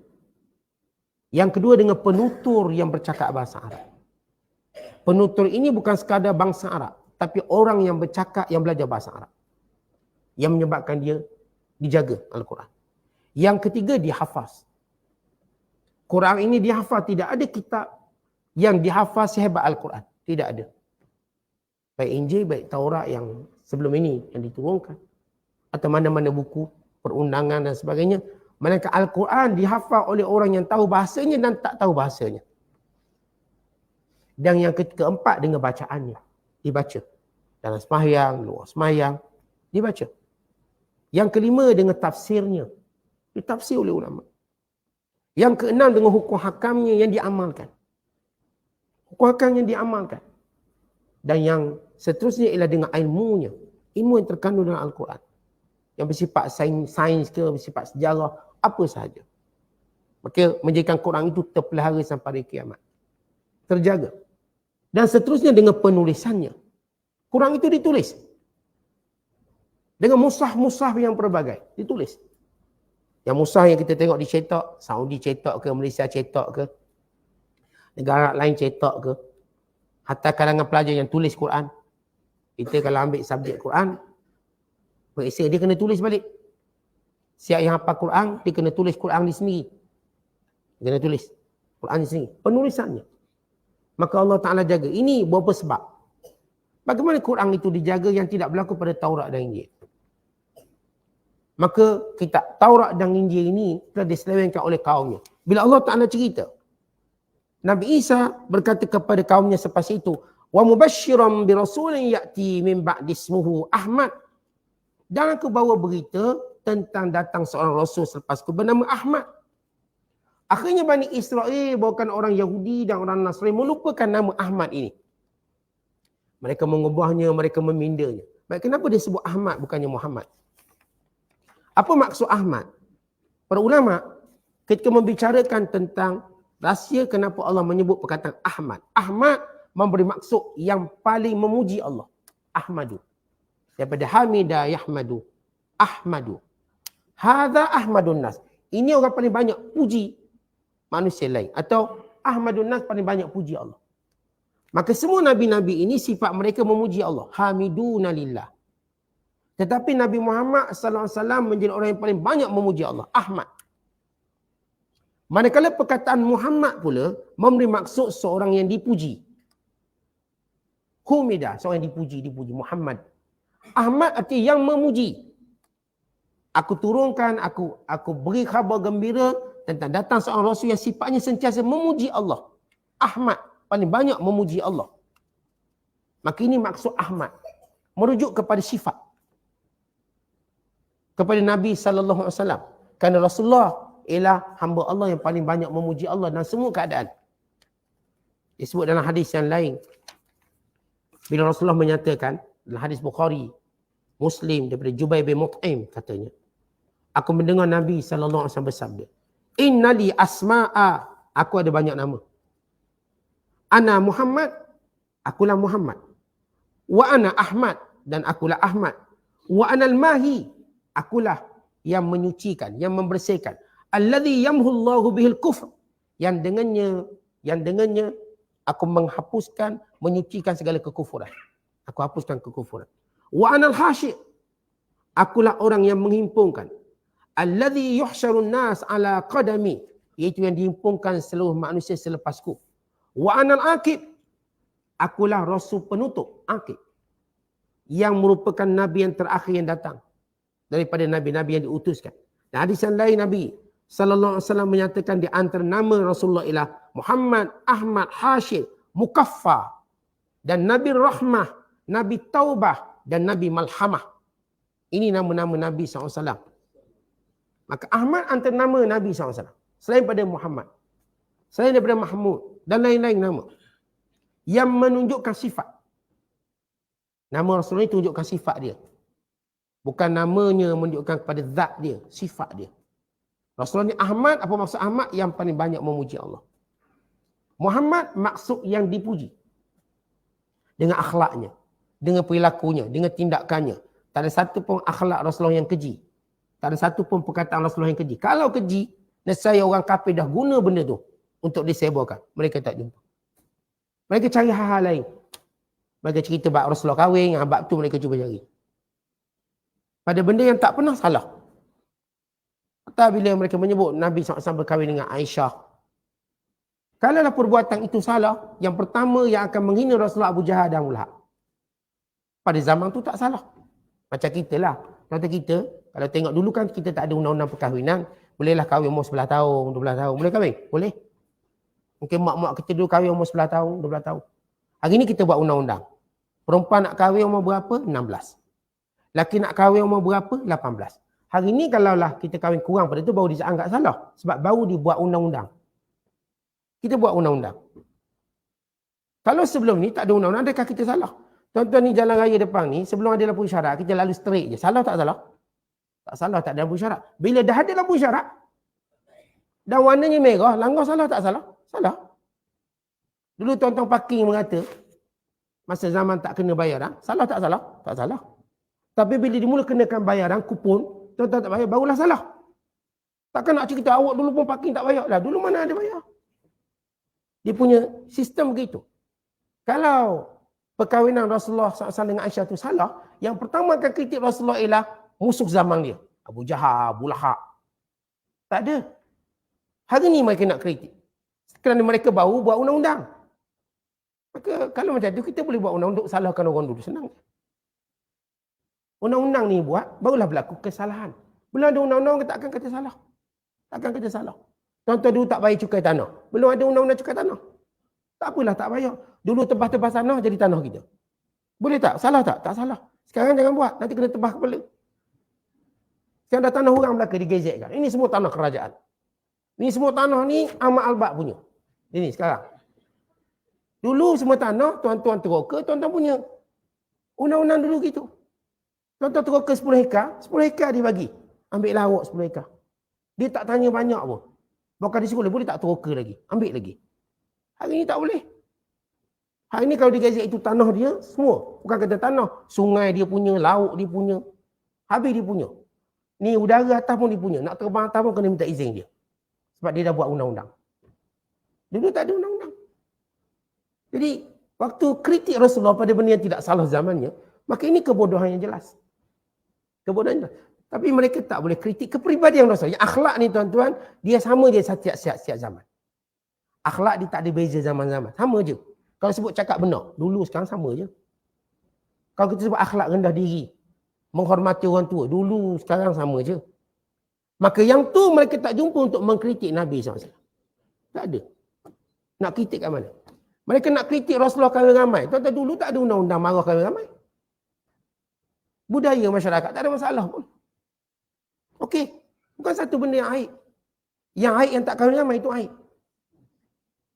Yang kedua dengan penutur yang bercakap bahasa Arab. Penutur ini bukan sekadar bangsa Arab, tapi orang yang bercakap, yang belajar bahasa Arab. Yang menyebabkan dia dijaga Al-Quran. Yang ketiga dihafaz. Quran ini dihafal, tidak ada kitab yang dihafal sehebat Al-Quran. Tidak ada. Baik Injil, baik Taurat yang sebelum ini yang diturunkan. Atau mana-mana buku, perundangan dan sebagainya. Manakah Al-Quran dihafal oleh orang yang tahu bahasanya dan tak tahu bahasanya. Dan yang keempat dengan bacaannya. Dibaca. Dalam sembahyang, luar sembahyang. Dibaca. Yang kelima dengan tafsirnya. Ditafsir oleh ulama. Yang keenam dengan hukum hakamnya yang diamalkan. Hukum hakam yang diamalkan. Dan yang seterusnya ialah dengan ilmunya. Ilmu yang terkandung dalam Al-Quran. Yang bersifat sains ke, bersifat sejarah, apa sahaja. Maka menjadikan Quran itu terpelihara sampai hari kiamat. Terjaga. Dan seterusnya dengan penulisannya. Quran itu ditulis. Dengan mushaf-mushaf yang berbagai. Ditulis. Yang mushaf yang kita tengok dicetak, Saudi cetak ke, Malaysia cetak ke, negara lain cetak ke, hatta kalangan pelajar yang tulis Quran. Kita kalau ambil subjek Quran, esei dia kena tulis balik. Siap yang hafal Quran, dia kena tulis Quran di sendiri. Dia kena tulis Quran di sendiri. Penulisannya. Maka Allah Ta'ala jaga. Ini beberapa sebab. Bagaimana Quran itu dijaga yang tidak berlaku pada Taurat dan Injil? Maka kitab Taurat dan Injil ini telah diselewengkan oleh kaumnya. Bila Allah Ta'ala cerita, Nabi Isa berkata kepada kaumnya selepas itu, wa mubasysyiran bi rasulin ya'ti min ba'di ismuhu Ahmad. Dan aku bawa berita tentang datang seorang rasul selepasku bernama Ahmad. Akhirnya Bani Israel, bahkan orang Yahudi dan orang Nasrani melupakan nama Ahmad ini. Mereka mengubahnya, mereka memindanya. Baik, kenapa dia sebut Ahmad bukannya Muhammad? Apa maksud Ahmad? Para ulama ketika membicarakan tentang rahsia kenapa Allah menyebut perkataan Ahmad. Ahmad memberi maksud yang paling memuji Allah. Ahmadu. Daripada Hamida Yahmadu. Ahmadu. Hadza Ahmadun Nas. Ini orang paling banyak puji manusia lain. Atau Ahmadun Nas paling banyak puji Allah. Maka semua Nabi-Nabi ini sifat mereka memuji Allah. Hamiduna lillah. Tetapi Nabi Muhammad SAW menjadi orang yang paling banyak memuji Allah. Ahmad. Manakala perkataan Muhammad pula memberi maksud seorang yang dipuji. Humida, seorang yang dipuji. Muhammad. Ahmad artinya yang memuji. Aku turunkan, aku beri khabar gembira tentang datang seorang Rasul yang sifatnya sentiasa memuji Allah. Ahmad, paling banyak memuji Allah. Maka ini maksud Ahmad. Merujuk kepada sifat. Kepada Nabi SAW. Kerana Rasulullah ialah hamba Allah yang paling banyak memuji Allah dalam semua keadaan. Disebut dalam hadis yang lain. Bila Rasulullah menyatakan, dalam hadis Bukhari, Muslim daripada Jubair bin Mut'im katanya. Aku mendengar Nabi SAW bersabda. Innali asma'a. Aku ada banyak nama. Ana Muhammad. Akulah Muhammad. Wa ana Ahmad. Dan akulah Ahmad. Wa anal mahi. Akulah yang menyucikan, yang membersihkan. Alladhi yamhullahu bihil kufr. Yang dengannya aku menghapuskan, menyucikan segala kekufuran. Aku hapuskan kekufuran. Wa anal hasyir. Akulah orang yang menghimpunkan. Alladhi yuhsyarun nas ala qadami. Iaitu yang dihimpunkan seluruh manusia selepasku. Wa anal aqib. Akulah Rasul penutup, aqib. Yang merupakan Nabi yang terakhir yang datang. Daripada Nabi-Nabi yang diutuskan. Dan hadis yang lain Nabi SAW menyatakan di antara nama Rasulullah ialah Muhammad, Ahmad, Hashir, Mukaffa. Dan Nabi Rahmah, Nabi Taubah dan Nabi Malhamah. Ini nama-nama Nabi SAW. Maka Ahmad antara nama Nabi SAW. Selain pada Muhammad. Selain daripada Mahmud. Dan lain-lain nama. Yang menunjukkan sifat. Nama Rasulullah itu menunjukkan sifat dia. Bukan namanya menunjukkan kepada zat dia. Sifat dia. Rasulullah ni Ahmad. Apa maksud Ahmad? Yang paling banyak memuji Allah. Muhammad maksud yang dipuji. Dengan akhlaknya. Dengan perilakunya. Dengan tindakannya. Tak ada satu pun akhlak Rasulullah yang keji. Tak ada satu pun perkataan Rasulullah yang keji. Kalau keji, nescaya orang kafir dah guna benda tu untuk disebarkan. Mereka tak jumpa. Mereka cari hal-hal lain. Mereka cerita bab Rasulullah kahwin, bab tu mereka cuba cari. Pada benda yang tak pernah salah. Atau bila mereka menyebut Nabi SAW berkahwin dengan Aisyah. Kalaulah perbuatan itu salah, yang pertama yang akan menghina Rasulullah Abu Jahal dan Abu Lahab. Pada zaman tu tak salah. Macam kita lah. Contoh kita, kalau tengok dulu kan kita tak ada undang-undang perkahwinan. Bolehlah kahwin umur 11 tahun, 12 tahun. Boleh kahwin? Boleh. Mungkin mak-mak kita dulu kahwin umur 11 tahun, 12 tahun. Hari ni kita buat undang-undang. Perempuan nak kahwin umur berapa? 16. Laki nak kahwin umur berapa? 18. Hari ni kalaulah kita kahwin kurang pada tu baru dianggap salah. Sebab baru dibuat undang-undang. Kita buat undang-undang. Kalau sebelum ni tak ada undang-undang, adakah kita salah? Contoh ni jalan raya depan ni, sebelum ada lampu isyarat, kita lalu straight je. Salah tak salah? Tak salah, tak ada lampu isyarat. Bila dah ada lampu isyarat, dan warnanya merah, langgar salah tak salah? Salah. Dulu tuan-tuan parking mengata, masa zaman tak kena bayaran, salah tak salah? Tak salah. Tapi bila dimula kenakan bayaran, kupon, tuan-tuan tak bayar, barulah salah. Takkan nak cerita, awak dulu pun parking tak bayar. Lah, dulu mana ada bayar? Dia punya sistem begitu. Kalau perkahwinan Rasulullah SAW dengan Aisyah itu salah, yang pertama akan kritik Rasulullah ialah musuh zaman dia. Abu Jahal, Abu Lahab. Tak ada. Hari ni mereka nak kritik. Kerana mereka baru buat undang-undang. Maka kalau macam tu, kita boleh buat undang-undang salahkan orang dulu. Senang. Undang-undang ni buat, barulah berlaku kesalahan. Belum ada undang-undang, tak akan kata salah. Takkan kata salah. Contoh dulu tak bayar cukai tanah. Belum ada undang-undang cukai tanah. Tak apalah, tak bayar. Dulu tebas-tebas tanah jadi tanah kita. Boleh tak? Salah tak? Tak salah. Sekarang jangan buat. Nanti kena tebas kepala. Sekarang dah tanah orang belaka digezetkan. Ini semua tanah kerajaan. Ini semua tanah ni Ahmad Albak punya. Ini sekarang. Dulu semua tanah, tuan-tuan teroka, tuan-tuan punya. Undang-undang dulu gitu. Tuan-tuan teroka 10 hektar, 10 hektar dia bagi. Ambil lah awak 10 hektar. Dia tak tanya banyak pun. Bahkan dia suruh, boleh tak teroka lagi? Ambil lagi. Hari ni tak boleh. Hari ni kalau digazet itu tanah dia, semua. Bukan kata tanah. Sungai dia punya, laut dia punya. Habis dia punya. Ni udara atas pun dia punya. Nak terbang atas pun kena minta izin dia. Sebab dia dah buat undang-undang. Dulu tak ada undang-undang. Jadi, waktu kritik Rasulullah pada benda yang tidak salah zamannya, maka ini kebodohan yang jelas. Kebodohan yang jelas. Tapi mereka tak boleh kritik kepribadian Rasulullah. Yang akhlak ni tuan-tuan, dia sama je setiap zaman. Akhlak dia tak ada beza zaman-zaman. Sama je. Kalau sebut cakap benar, dulu sekarang sama je. Kalau kita sebut akhlak rendah diri, menghormati orang tua, dulu sekarang sama je. Maka yang tu mereka tak jumpa untuk mengkritik Nabi SAW. Tak ada. Nak kritik kat mana? Mereka nak kritik Rasulullah kahwin ramai. Tuan-tuan dulu tak ada undang-undang marah kahwin ramai. Budaya masyarakat tak ada masalah pun. Okey. Bukan satu benda yang aib. Yang aib yang tak kahwin ramai itu aib.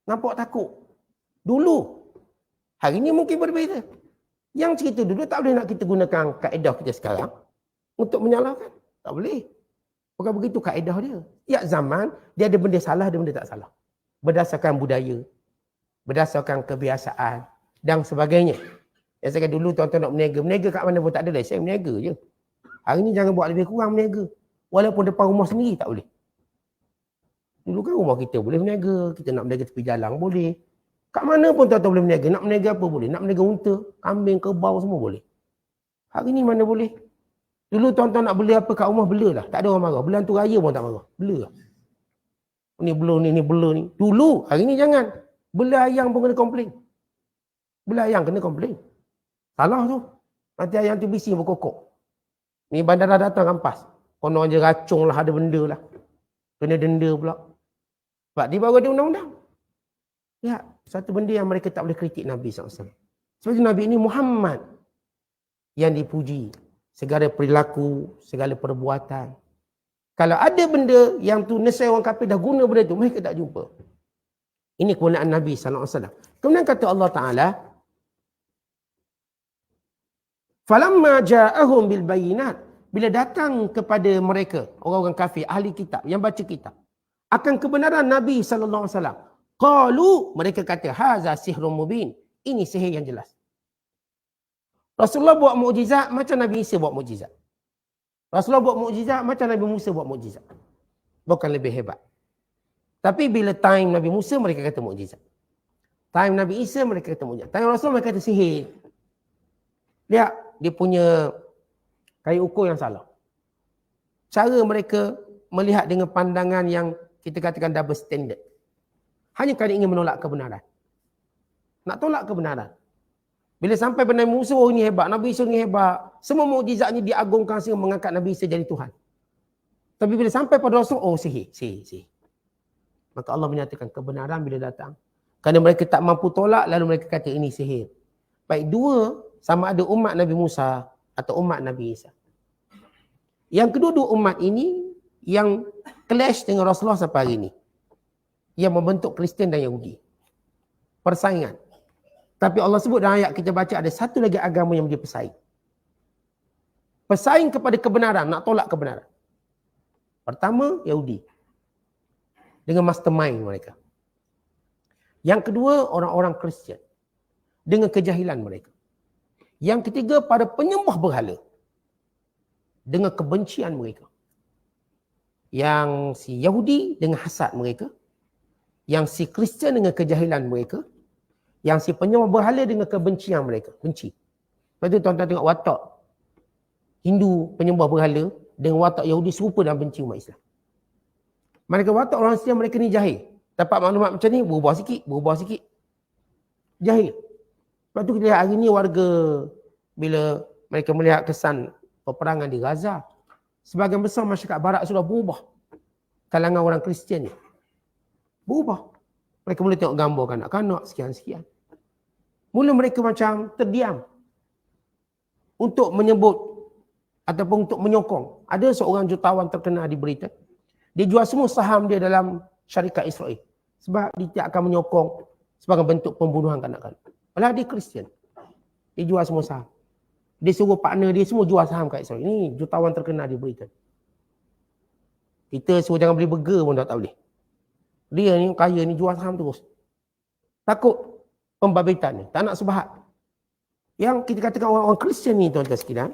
Nampak takut. Dulu. Hari ni mungkin berbeza. Yang cerita dulu tak boleh nak kita gunakan kaedah kita sekarang untuk menyalahkan. Tak boleh. Bukan begitu kaedah dia. Tiap zaman, dia ada benda salah, ada benda tak salah. Berdasarkan budaya, berdasarkan kebiasaan dan sebagainya. Biasanya dulu tuan-tuan nak berniaga. Berniaga kat mana pun tak ada lesen, berniaga je. Hari ni jangan buat lebih kurang berniaga. Walaupun depan rumah sendiri tak boleh. Dulu kan rumah kita boleh berniaga. Kita nak berniaga tepi jalan boleh. Kat mana pun tuan-tuan boleh berniaga. Nak berniaga apa boleh. Nak berniaga unta, kambing, kerbau semua boleh. Hari ni mana boleh. Dulu tuan-tuan nak beli apa kat rumah, belalah. Tak ada orang marah. Bulan tu raya pun tak marah. Bela. Ni bela ni bela ni. Dulu, hari ni jangan. Bela ayam pun kena komplain. Bela ayam kena komplain. Salah tu. Nanti ayam tu bising berkokok. Ni bandara datang rampas. Konon je racung lah, ada benda lah. Kena denda pula. Sebab dia baru ada undang-undang. Ya, satu benda yang mereka tak boleh kritik Nabi SAW. Sebab Nabi ini Muhammad yang dipuji. Segala perilaku, segala perbuatan. Kalau ada benda yang tu nesai orang kafir dah guna benda tu, mereka tak jumpa. Ini kemuliaan Nabi SAW. Kemudian kata Allah Ta'ala, falamma ja'ahum bil bayinat, bila datang kepada mereka, orang-orang kafir, ahli kitab, yang baca kitab, akan kebenaran Nabi SAW, qalu, mereka kata, haza sihrun mubin, ini sihir yang jelas. Rasulullah buat mukjizat macam Nabi Isa buat mukjizat. Rasulullah buat mukjizat macam Nabi Musa buat mukjizat. Bukan lebih hebat. Tapi bila time Nabi Musa, mereka kata mukjizat. Time Nabi Isa, mereka kata mukjizat. Time Rasulullah, mereka kata sihir. Lihat, dia punya kayu ukur yang salah. Cara mereka melihat dengan pandangan yang kita katakan double standard. Hanya kerana ingin menolak kebenaran. Nak tolak kebenaran. Bila sampai pada Nabi Musa, oh ini hebat, Nabi Isa ini hebat. Semua mukjizatnya diagungkan sehingga mengangkat Nabi Isa jadi Tuhan. Tapi bila sampai pada Rasul, oh sihir. Maka Allah menyatakan kebenaran bila datang. Kerana mereka tak mampu tolak, lalu mereka kata ini sihir. Baik dua, sama ada umat Nabi Musa atau umat Nabi Isa. Yang kedua-dua umat ini yang clash dengan Rasulullah sampai hari ini. Yang membentuk Kristian dan Yahudi. Persaingan. Tapi Allah sebut dalam ayat kita baca ada satu lagi agama yang dia bersaing. Bersaing kepada kebenaran, nak tolak kebenaran. Pertama, Yahudi. Dengan mastermind mereka. Yang kedua, orang-orang Kristian. Dengan kejahilan mereka. Yang ketiga, pada penyembah berhala. Dengan kebencian mereka. Yang si Yahudi dengan hasad mereka. Yang si Kristian dengan kejahilan mereka. Yang si penyembah berhala dengan kebencian mereka. Benci. Lepas tu tuan-tuan tengok watak Hindu penyembah berhala dengan watak Yahudi serupa dalam benci umat Islam. Mereka watak orang Islam mereka ni jahil. Dapat maklumat macam ni, berubah sikit. Jahil. Lepas tu kita lihat hari ni warga bila mereka melihat kesan peperangan di Gaza, sebahagian besar masyarakat barat sudah berubah. Kalangan orang Kristian ni. Berubah. Mereka mula tengok gambar kanak-kanak, sekian-sekian. Mula mereka macam terdiam. Untuk menyebut ataupun untuk menyokong. Ada seorang jutawan terkenal di berita. Dia jual semua saham dia dalam syarikat Israel. Sebab dia tidak akan menyokong sebagai bentuk pembunuhan kanak-kanak. Padahal dia Kristian. Dia jual semua saham. Dia suruh partner dia semua jual saham kat Israel. Ini jutawan terkenal di berita. Kita suruh jangan beli burger pun tak boleh. Dia ni kaya ni jual saham terus. Takut pembabitan ni. Tak nak sebahat. Yang kita katakan orang-orang Kristian ni tuan-tuan sekalian.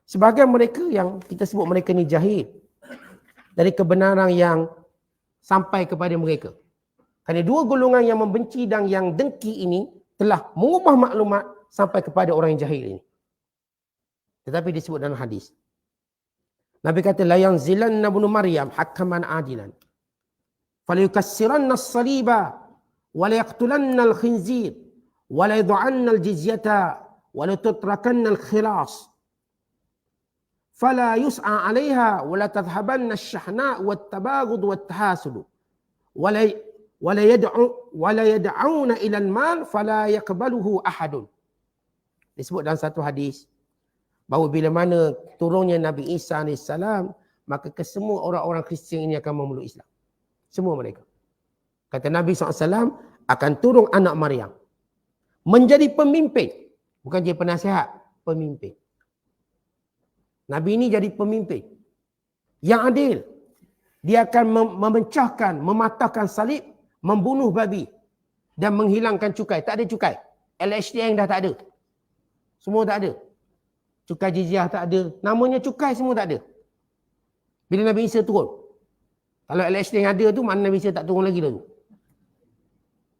Sebahagian mereka yang kita sebut mereka ni jahil. Dari kebenaran yang sampai kepada mereka. Kerana dua golongan yang membenci dan yang dengki ini telah mengubah maklumat sampai kepada orang yang jahil ini. Tetapi disebut dalam hadis. Nabi kata, la yanzilanna ibnu Maryam hakaman adilan. Falyukassiranna as-saliba wa la yaqtulanna al-khinzir wa la yad'anna al-jizyata wa la tutrakanna al-khilas. Fala yus'a 'alayha wa la tadhhabanna ash-shahna' wat-tabaghud wat-tahasud. Wa la yad'una ila al-mal fala yaqbaluhu ahadun. Disebut dalam satu hadis bahawa bila mana turunnya Nabi Isa AS, maka kesemua orang-orang Kristian ini akan memeluk Islam. Semua mereka. Kata Nabi SAW, akan turun anak Maryam. Menjadi pemimpin. Bukan jadi penasihat, pemimpin. Nabi ini jadi pemimpin. Yang adil. Dia akan memecahkan, mematahkan salib, membunuh babi. Dan menghilangkan cukai. Tak ada cukai. LHDN dah tak ada. Semua tak ada. Cukai jizyah tak ada. Namanya cukai semua tak ada. Bila Nabi Isa turun. Kalau LHD yang ada tu, mana Nabi Isa tak turun lagi dah tu.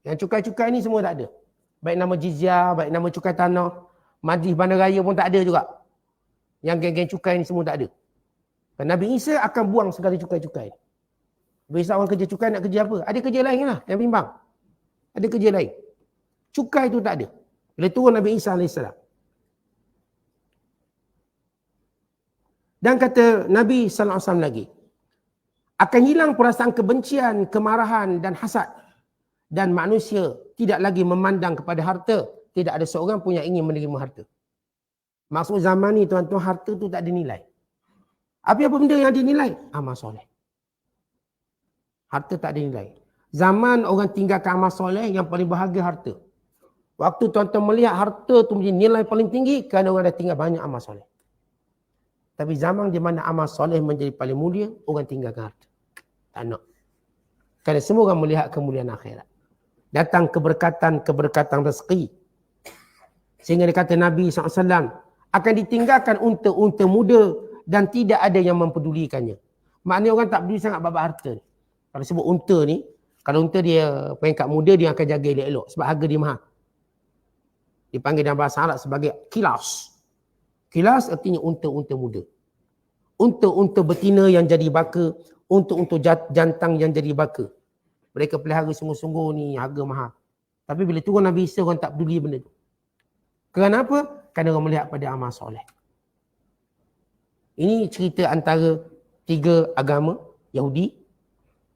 Yang cukai-cukai ni semua tak ada. Baik nama jizyah, baik nama cukai tanah. Majlis bandaraya pun tak ada juga. Yang geng-geng cukai ni semua tak ada. Dan Nabi Isa akan buang segala cukai-cukai. Biasa orang kerja cukai nak kerja apa? Ada kerja lain lah yang bimbang. Ada kerja lain. Cukai tu tak ada. Bila turun Nabi Isa AS. Dan kata Nabi SAW lagi. Akan hilang perasaan kebencian, kemarahan dan hasad. Dan manusia tidak lagi memandang kepada harta. Tidak ada seorang pun yang ingin menerima harta. Maksud zaman ni tuan-tuan, harta tu tak ada nilai. Apa benda yang ada nilai? Amal soleh. Harta tak ada nilai. Zaman orang tinggalkan amal soleh, yang paling bahagia harta. Waktu tuan-tuan melihat harta tu menjadi nilai paling tinggi, kerana orang dah tinggal banyak amal soleh. Tapi zaman di mana amal soleh menjadi paling mulia, orang tinggalkan harta. Tak nak. Kerana semua orang melihat kemuliaan akhirat. Datang keberkatan rezeki. Sehingga dia kata Nabi SAW, akan ditinggalkan unta-unta muda dan tidak ada yang mempedulikannya. Maknanya orang tak peduli sangat bab harta. Kalau sebut unta ni, kalau unta dia peringkat muda, dia akan jaga elok-elok sebab harga dia mahal. Dipanggil dalam bahasa Arab sebagai kilas. Kilas artinya unta-unta muda. Unta-unta betina yang jadi baka, unta-unta jantan yang jadi baka. Mereka pelihara sungguh-sungguh ni, harga mahal. Tapi bila turun Nabi Isa, orang tak peduli benda tu. Kenapa? Kerana orang melihat pada amal soleh. Ini cerita antara 3 agama, Yahudi,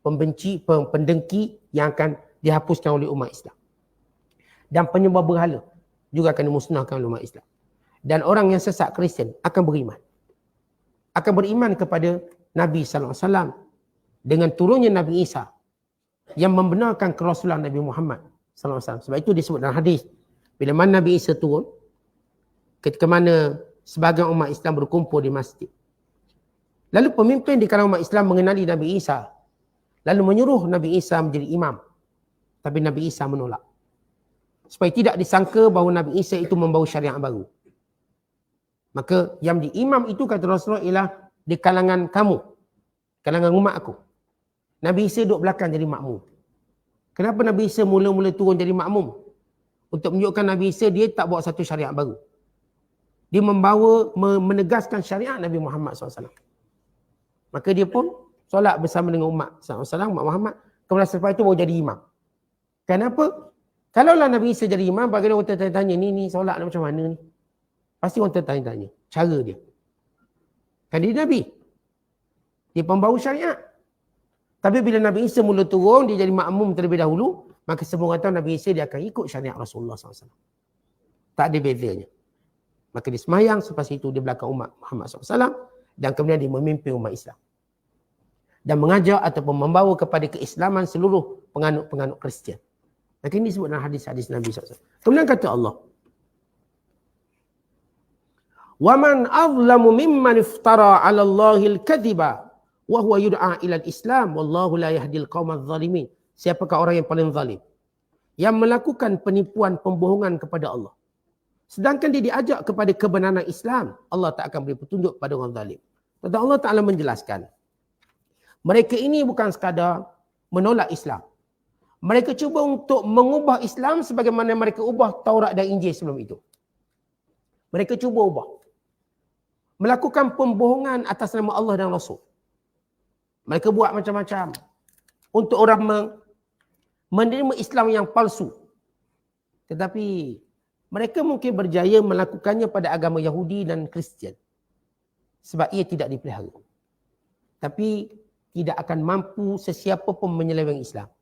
pembenci, pendengki yang akan dihapuskan oleh umat Islam. Dan penyembah berhala juga akan dimusnahkan oleh umat Islam. Dan orang yang sesat Kristian akan beriman. Akan beriman kepada Nabi SAW dengan turunnya Nabi Isa yang membenarkan kerasulan Nabi Muhammad SAW. Sebab itu disebut dalam hadis, bila mana Nabi Isa turun, ketika mana sebahagian umat Islam berkumpul di masjid. Lalu pemimpin di kalangan umat Islam mengenali Nabi Isa. Lalu menyuruh Nabi Isa menjadi imam. Tapi Nabi Isa menolak. Supaya tidak disangka bahawa Nabi Isa itu membawa syariat baru. Maka yang di imam itu kata Rasulullah ialah di kalangan kamu. Kalangan umat aku. Nabi Isa duduk belakang jadi makmum. Kenapa Nabi Isa mula-mula turun jadi makmum? Untuk menunjukkan Nabi Isa dia tak bawa satu syariat baru. Dia menegaskan syariat Nabi Muhammad SAW. Maka dia pun solat bersama dengan umat SAW, umat Muhammad. Kemudian selepas itu baru jadi imam. Kenapa? Kalaulah Nabi Isa jadi imam, bagaimana orang tertanya-tanya, ni solat macam mana ni? Pasti orang tertanya-tanya. Cara dia. Kan dia Nabi. Dia pembawa syariat. Tapi bila Nabi Isa mula turun, dia jadi makmum terlebih dahulu, maka semua orang tahu Nabi Isa dia akan ikut syariat Rasulullah SAW. Tak ada bezanya. Maka dia semayang, selepas itu dia belakang umat Muhammad SAW dan kemudian dia memimpin umat Islam. Dan mengajar ataupun membawa kepada keislaman seluruh penganut-penganut Kristian. Maka ini disebut dalam hadis-hadis Nabi SAW. Kemudian kata Allah, وَمَنْ أَظْلَمُ مِمَّنِ افْتَرَى عَلَى اللَّهِ الْكَذِبَ وَهُوَ يُدْعَى إِلَى الْإِسْلَامِ وَاللَّهُ لَا يَهْدِي الْقَوْمَ الظَّالِمِينَ. Siapakah orang yang paling zalim? Yang melakukan penipuan, pembohongan kepada Allah. Sedangkan dia diajak kepada kebenaran Islam, Allah tak akan beri petunjuk pada orang zalim. Tetapi Allah Ta'ala menjelaskan, mereka ini bukan sekadar menolak Islam. Mereka cuba untuk mengubah Islam sebagaimana mereka ubah Taurat dan Injil sebelum itu. Mereka cuba ubah. Melakukan pembohongan atas nama Allah dan Rasul. Mereka buat macam-macam untuk orang menerima Islam yang palsu. Tetapi mereka mungkin berjaya melakukannya pada agama Yahudi dan Kristian. Sebab ia tidak dipelihara. Tapi tidak akan mampu sesiapa pun menyeleweng Islam.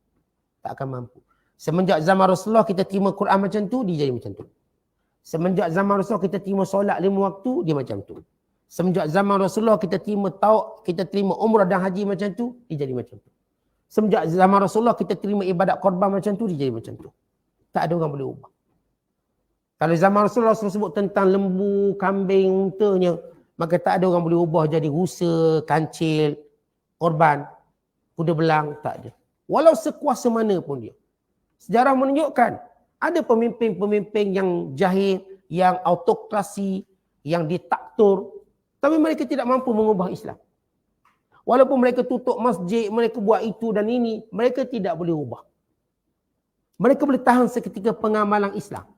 Tak akan mampu. Semenjak zaman Rasulullah kita terima Quran macam tu, dia jadi macam tu. Semenjak zaman Rasulullah kita terima solat 5 waktu, dia macam tu. Semenjak zaman Rasulullah kita terima umrah dan haji macam tu, dia jadi macam tu. Semenjak zaman Rasulullah kita terima ibadat korban macam tu, dia jadi macam tu. Tak ada orang boleh ubah. Kalau zaman Rasulullah sebut tentang lembu, kambing, untanya, maka tak ada orang boleh ubah jadi rusa, kancil, korban, kuda belang, tak ada. Walau sekuasa mana pun dia. Sejarah menunjukkan ada pemimpin-pemimpin yang jahil, yang autokrasi, yang diktator, tapi mereka tidak mampu mengubah Islam. Walaupun mereka tutup masjid, mereka buat itu dan ini, mereka tidak boleh ubah. Mereka boleh tahan seketika pengamalan Islam.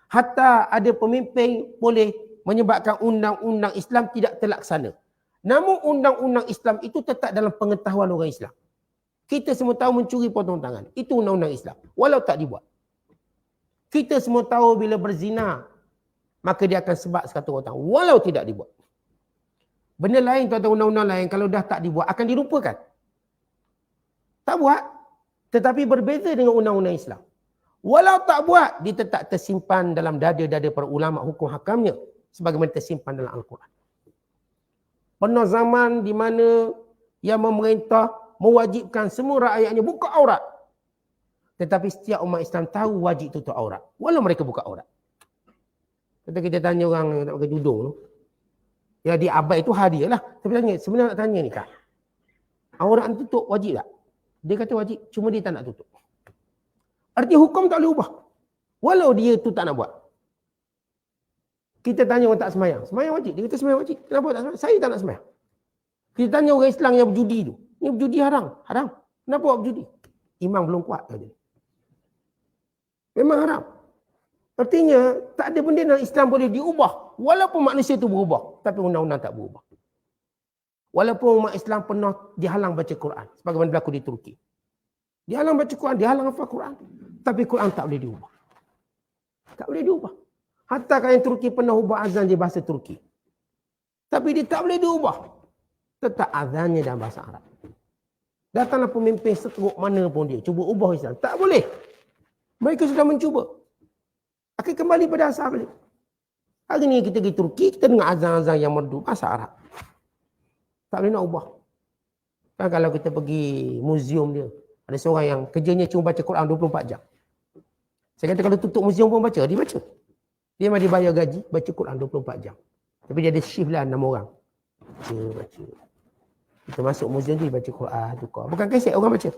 Hatta ada pemimpin boleh menyebabkan undang-undang Islam tidak terlaksana. Namun undang-undang Islam itu tetap dalam pengetahuan orang Islam. Kita semua tahu mencuri potong tangan. Itu undang-undang Islam. Walau tak dibuat. Kita semua tahu bila berzina, maka dia akan sebab sekata orang. Walau tidak dibuat. Benda lain, tuan-tuan, undang-undang lain, kalau dah tak dibuat, akan dilupakan. Tak buat. Tetapi berbeza dengan undang-undang Islam. Walau tak buat, dia tetap tersimpan dalam dada-dada para ulama hukum hakamnya. Sebagaimana tersimpan dalam Al-Quran. Pernah zaman di mana yang memerintah mewajibkan semua rakyatnya buka aurat. Tetapi setiap umat Islam tahu wajib tutup aurat. Walau mereka buka aurat. Kita tanya orang yang tak pakai tudung tu. Ya dia abai itu hadiah lah. Tapi tanya, sebenarnya nak tanya ni Kak. Aurat tutup wajib tak? Dia kata wajib, cuma dia tak nak tutup. Arti hukum tak boleh ubah. Walau dia tu tak nak buat. Kita tanya orang tak semayang. Semayang wajib. Dia kata semayang wajib. Kenapa tak semayang? Saya tak nak semayang. Kita tanya orang Islam yang berjudi tu. Ni berjudi haram. Haram. Kenapa buat berjudi? Imam belum kuat. Memang haram. Artinya, tak ada benda dalam Islam boleh diubah. Walaupun manusia itu berubah. Tapi undang-undang tak berubah. Walaupun umat Islam pernah dihalang baca Quran. Sebagaimana berlaku di Turki. Dihalang baca Quran, dihalang hafal Quran. Tapi Quran tak boleh diubah. Tak boleh diubah. Hatta yang Turki pernah ubah azan di bahasa Turki. Tapi dia tak boleh diubah. Tetap azannya dalam bahasa Arab. Datanglah pemimpin seteruk mana pun dia. Cuba ubah Islam. Tak boleh. Mereka sudah mencuba. Akan kembali pada asal balik. Hari ni kita pergi Turki, kita dengar azan-azan yang merdu. Bahasa Arab. Tak boleh nak ubah. Kan kalau kita pergi muzium dia. Ada seorang yang kerjanya cuma baca Quran 24 jam. Saya kata kalau tutup muzium pun baca. Dia baca. Dia memang dibayar gaji, baca Quran 24 jam. Tapi dia ada shift lah 6 orang. Baca. Kita masuk muzium dia baca Quran, tukar. Bukan kaset, orang baca.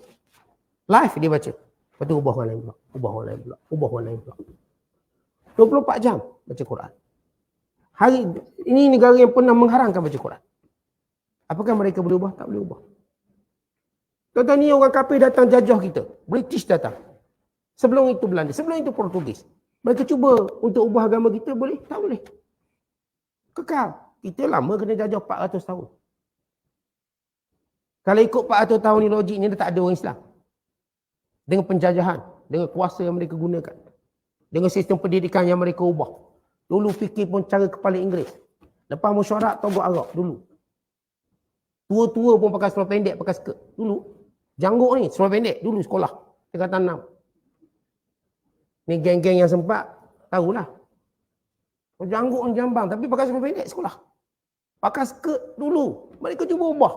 Live dia baca. Lepas tu ubah orang lain pula. Ubah orang lain pula. Ubah orang lain pula. 24 jam baca Quran. Hari ini negara yang pernah mengharamkan baca Quran. Apakah mereka boleh ubah? Tak boleh ubah. Tuan-tuan ni orang kafir datang jajah kita. British datang. Sebelum itu Belanda. Sebelum itu Portugis. Mereka cuba untuk ubah agama kita. Boleh? Tak boleh. Kekal. Kita lama kena jajah 400 tahun. Kalau ikut 400 tahun ni logiknya dia tak ada orang Islam. Dengan penjajahan. Dengan kuasa yang mereka gunakan. Dengan sistem pendidikan yang mereka ubah. Dulu fikir pun cara kepala Inggeris. Lepas mesyuarat togok Arab dulu. Tua-tua pun pakai seluar pendek, pakai skirt. Dulu. Janggut ni seluar pendek. Dulu sekolah. Tingkatan 6. Ni geng-geng yang sempat. Tahulah. Janggut ni jambang. Tapi pakai seluar pendek sekolah. Pakai skirt dulu. Mereka cuba ubah.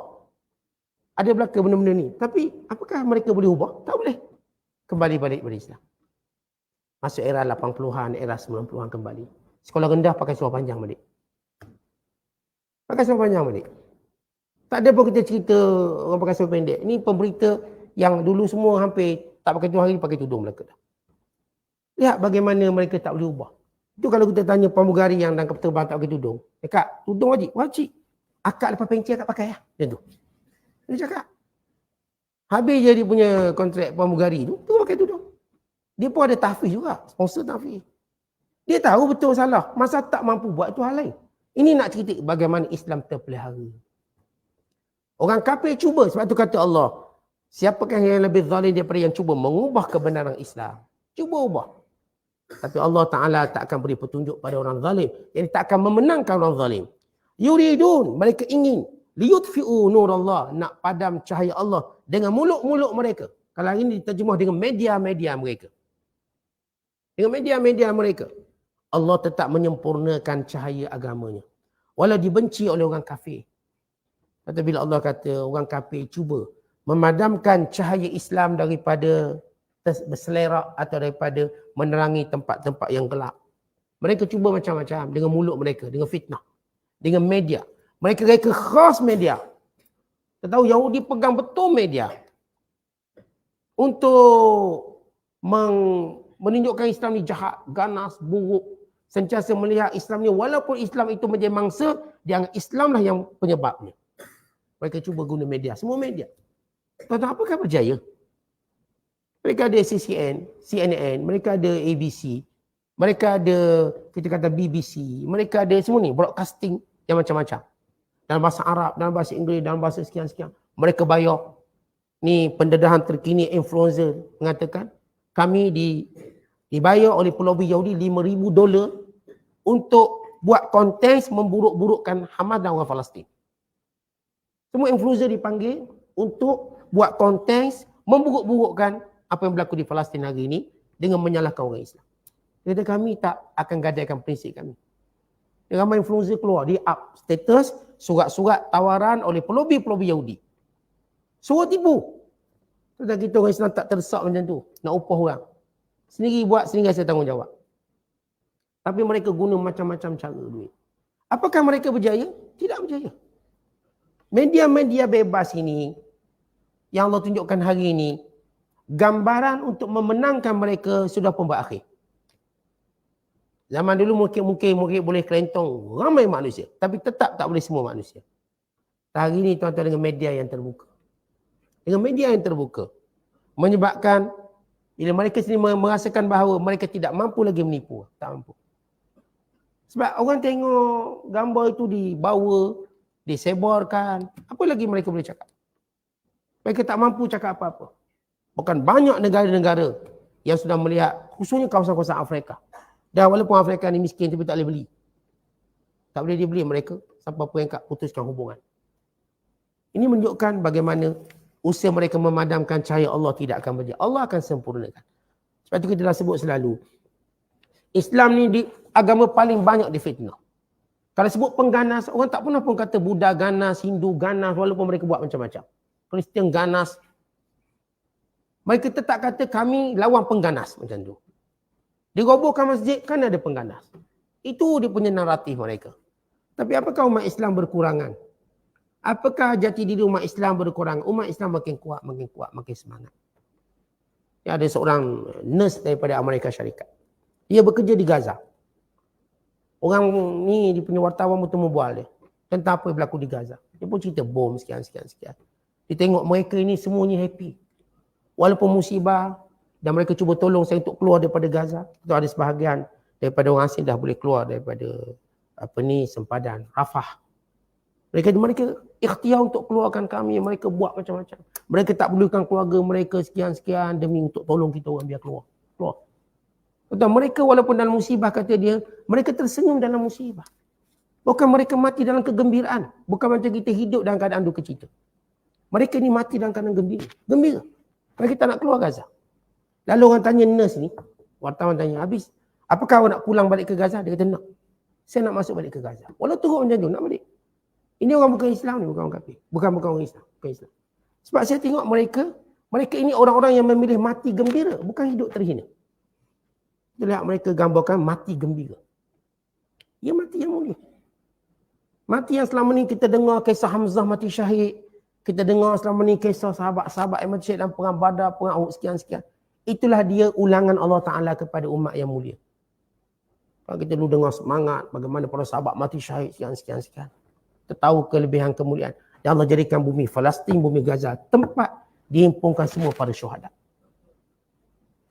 Ada belaka benda-benda ni. Tapi apakah mereka boleh ubah? Tak boleh. Kembali balik pada Islam. Masuk era 80-an, era 90-an kembali. Sekolah rendah pakai seluar panjang balik. Pakai seluar panjang balik. Tak ada pun kita cerita orang pakai seluar pendek. Ini pemberita yang dulu semua hampir tak pakai tudung, hari pakai tudung mereka. Lihat bagaimana mereka tak boleh ubah. Itu kalau kita tanya pramugari yang dalam kapal terbang tak pakai tudung. Kak, tudung wajib? Wajib. Akak lepas pensi akak pakai lah. Macam tu. Dia cakap. Habis je dia punya kontrak pramugari tu, tu pakai tudung. Dia pun ada tahfiz juga. Sponsor tahfiz. Dia tahu betul salah. Masa tak mampu buat itu hal lain. Ini nak cerita bagaimana Islam terpelihara. Orang kafir cuba. Sebab tu kata Allah. Siapakah yang lebih zalim daripada yang cuba mengubah kebenaran Islam? Cuba ubah. Tapi Allah Ta'ala tak akan beri petunjuk pada orang zalim. Yang tak akan memenangkan orang zalim. Yuridun. Mereka ingin. Liyutfi'u nur Allah. Nak padam cahaya Allah. Dengan mulut-mulut mereka. Kalau hari ini diterjemah dengan media-media mereka. Dengan media-media mereka. Allah tetap menyempurnakan cahaya agamanya. Walau dibenci oleh orang kafir. Kata bila Allah kata orang kafir cuba memadamkan cahaya Islam daripada berselerak atau daripada menerangi tempat-tempat yang gelap. Mereka cuba macam-macam dengan mulut mereka, dengan fitnah, dengan media. Mereka reka khas media. Kita tahu Yahudi pegang betul media. Untuk menunjukkan Islam ni jahat, ganas, buruk. Sentiasa melihat Islam ni walaupun Islam itu menjadi mangsa, dianggap Islam lah yang penyebabnya. Mereka cuba guna media, semua media. Tuan-tuan, apakah berjaya? Mereka ada CNN, mereka ada ABC, mereka ada kita kata BBC, mereka ada semua ni broadcasting yang macam-macam. Dalam bahasa Arab, dalam bahasa Inggeris, dalam bahasa sekian-sekian. Mereka bayar. Ni pendedahan terkini influencer mengatakan kami dibayar oleh pelobby Yahudi $5,000 untuk buat konten memburuk-burukkan Hamas dan orang Palestin. Semua influencer dipanggil untuk buat konten memburuk-burukkan apa yang berlaku di Palestin hari ini dengan menyalahkan orang Islam. Kata kami tak akan gadaikan prinsip kami. Ramai influencer keluar, dia up status, surat-surat tawaran oleh pelobby-pelobby Yahudi. Suruh tipu. Tentang kita orang Islam tak terdesak macam tu. Nak upah orang. Sendiri buat, sendiri rasa tanggungjawab. Tapi mereka guna macam-macam cara duit. Apakah mereka berjaya? Tidak berjaya. Media-media bebas ini, yang Allah tunjukkan hari ini, gambaran untuk memenangkan mereka sudah pun berakhir. Zaman dulu mungkin boleh kelentong ramai manusia. Tapi tetap tak boleh semua manusia. Hari ini tuan-tuan dengan media yang terbuka. Dengan media yang terbuka. Menyebabkan bila mereka sendiri merasakan bahawa mereka tidak mampu lagi menipu. Tak mampu. Sebab orang tengok gambar itu dibawa, disebarkan. Apa lagi mereka boleh cakap? Mereka tak mampu cakap apa-apa. Bahkan banyak negara-negara yang sudah melihat, khususnya kawasan-kawasan Afrika. Dan walaupun Afrika ni miskin tapi tak boleh beli. Tak boleh dibeli mereka sampai peringkat putuskan hubungan. Ini menunjukkan bagaimana usaha mereka memadamkan cahaya Allah tidak akan berjaya. Allah akan sempurnakan. Sebab itu kita dah sebut selalu, Islam ni agama paling banyak difitnah. Kalau sebut pengganas, orang tak pernah pun kata Buddha ganas, Hindu ganas, walaupun mereka buat macam-macam. Kristian ganas. Mereka tetap kata kami lawan pengganas macam tu. Dirobohkan masjid kan ada pengganas. Itu dia punya naratif mereka. Tapi apakah umat Islam berkurangan? Apakah jati diri umat Islam berkurang? Umat Islam makin kuat, makin semangat. Ya, ada seorang nurse daripada Amerika Syarikat. Dia bekerja di Gaza. Orang ni, dia punya wartawan bertemu bual dia. Tentang apa yang berlaku di Gaza. Dia pun cerita bom sekian. Dia tengok mereka ini semuanya happy. Walaupun musibah, dan mereka cuba tolong saya untuk keluar daripada Gaza. Itu ada sebahagian daripada orang asing dah boleh keluar daripada sempadan Rafah. Mereka ikhtiar untuk keluarkan kami, mereka buat macam-macam. Mereka tak perlukan keluarga mereka sekian-sekian demi untuk tolong kita orang biar keluar. Betul, mereka walaupun dalam musibah, kata dia, mereka tersenyum dalam musibah. Bukan mereka mati dalam kegembiraan. Bukan macam kita hidup dalam keadaan duka cita. Mereka ni mati dalam keadaan gembira. Mereka tak nak keluar Gaza. Lalu orang tanya nurse ni, wartawan tanya, habis, apakah awak nak pulang balik ke Gaza? Dia kata, nak. Saya nak masuk balik ke Gaza. Walau teruk macam tu, nak balik. Ini orang bukan Islam ni, bukan orang kafir. Bukan orang Islam. Bukan Islam. Sebab saya tengok mereka ini orang-orang yang memilih mati gembira, bukan hidup terhina. Kita lihat mereka gambarkan mati gembira. Ya, mati yang mulia. Mati yang selama ni kita dengar kisah Hamzah mati syahid. Kita dengar selama ni kisah sahabat-sahabat yang mati syahid dalam perang Badar, perang Uhud, sekian-sekian. Itulah dia ulangan Allah Ta'ala kepada umat yang mulia. Kalau kita dulu dengar semangat bagaimana para sahabat mati syahid sekian. Kita tahu kelebihan kemuliaan. Dan Allah jadikan bumi Palestin, bumi Gaza, tempat dihimpunkan semua para syuhada.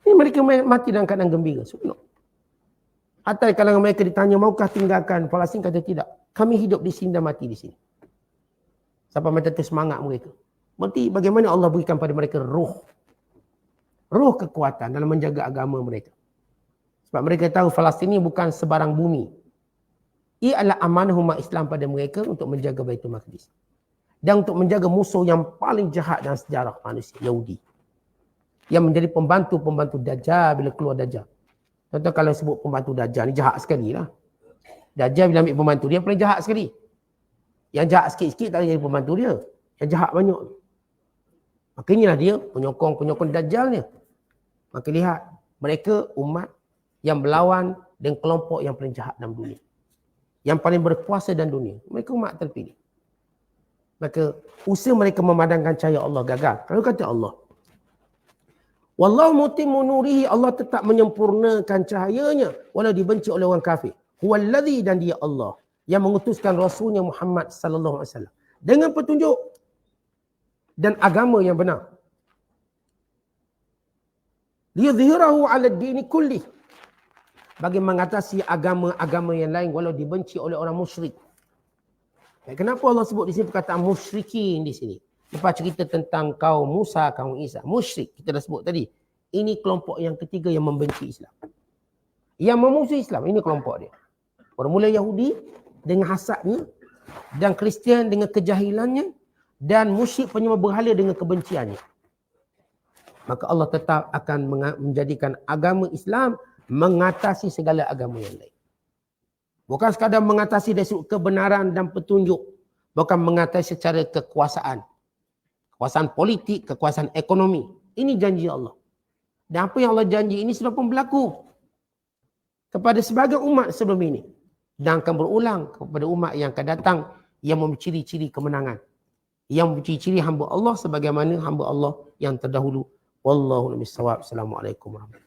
Ini mereka mati dalam keadaan gembira. Seronok. Atau kalau mereka ditanya, maukah tinggalkan Palestin? Kata tidak. Kami hidup di sini dan mati di sini. Sampai mereka tersemangat mereka. Berarti bagaimana Allah berikan pada mereka roh kekuatan dalam menjaga agama mereka. Sebab mereka tahu Palestin ini bukan sebarang bumi. Ia adalah amanah umat Islam pada mereka untuk menjaga Baitul Maqdis. Dan untuk menjaga musuh yang paling jahat dalam sejarah manusia, Yahudi. Yang menjadi pembantu-pembantu Dajjal bila keluar Dajjal. Contoh kalau sebut pembantu Dajjal ni jahat sekali lah. Dajjal bila ambil pembantu dia paling jahat sekali. Yang jahat sikit-sikit tak jadi pembantu dia. Yang jahat banyak. Makanya dia penyokong Dajjal ni. Maka lihat, mereka umat yang berlawan dengan kelompok yang paling jahat dalam dunia. Yang paling berkuasa dalam dunia. Mereka umat terpilih. Maka usaha mereka memadamkan cahaya Allah gagal. Kalau kata Allah, wallahu mutimmu nurihi, Allah tetap menyempurnakan cahayanya walau dibenci oleh orang kafir. Huwallazi, dan dia Allah yang mengutuskan Rasulnya Muhammad sallallahu alaihi wasallam dengan petunjuk dan agama yang benar. Liyudhhirahu 'ala ad-dini kullih, bagi mengatasi agama-agama yang lain walau dibenci oleh orang musyrik. Kenapa Allah sebut di sini perkataan musyrikin di sini? Lepas cerita tentang kaum Musa, kaum Isa. Musyrik, kita dah sebut tadi. Ini kelompok yang ketiga yang membenci Islam. Yang memusuhi Islam, ini kelompok dia. Bermula Yahudi dengan hasadnya, dan Kristian dengan kejahilannya, dan musyrik penyembah berhala dengan kebenciannya. Maka Allah tetap akan menjadikan agama Islam mengatasi segala agama yang lain. Bukan sekadar mengatasi dari sudut kebenaran dan petunjuk. Bukan mengatasi secara kekuasaan. Kekuasaan politik, kekuasaan ekonomi. Ini janji Allah. Dan apa yang Allah janji ini sudah pun berlaku kepada sebagian umat sebelum ini. Dan akan berulang kepada umat yang akan datang yang memiliki ciri-ciri kemenangan. Yang memiliki ciri hamba Allah sebagaimana hamba Allah yang terdahulu. Wallahu a'lam bishawab. Assalamualaikum warahmatullahi wabarakatuh.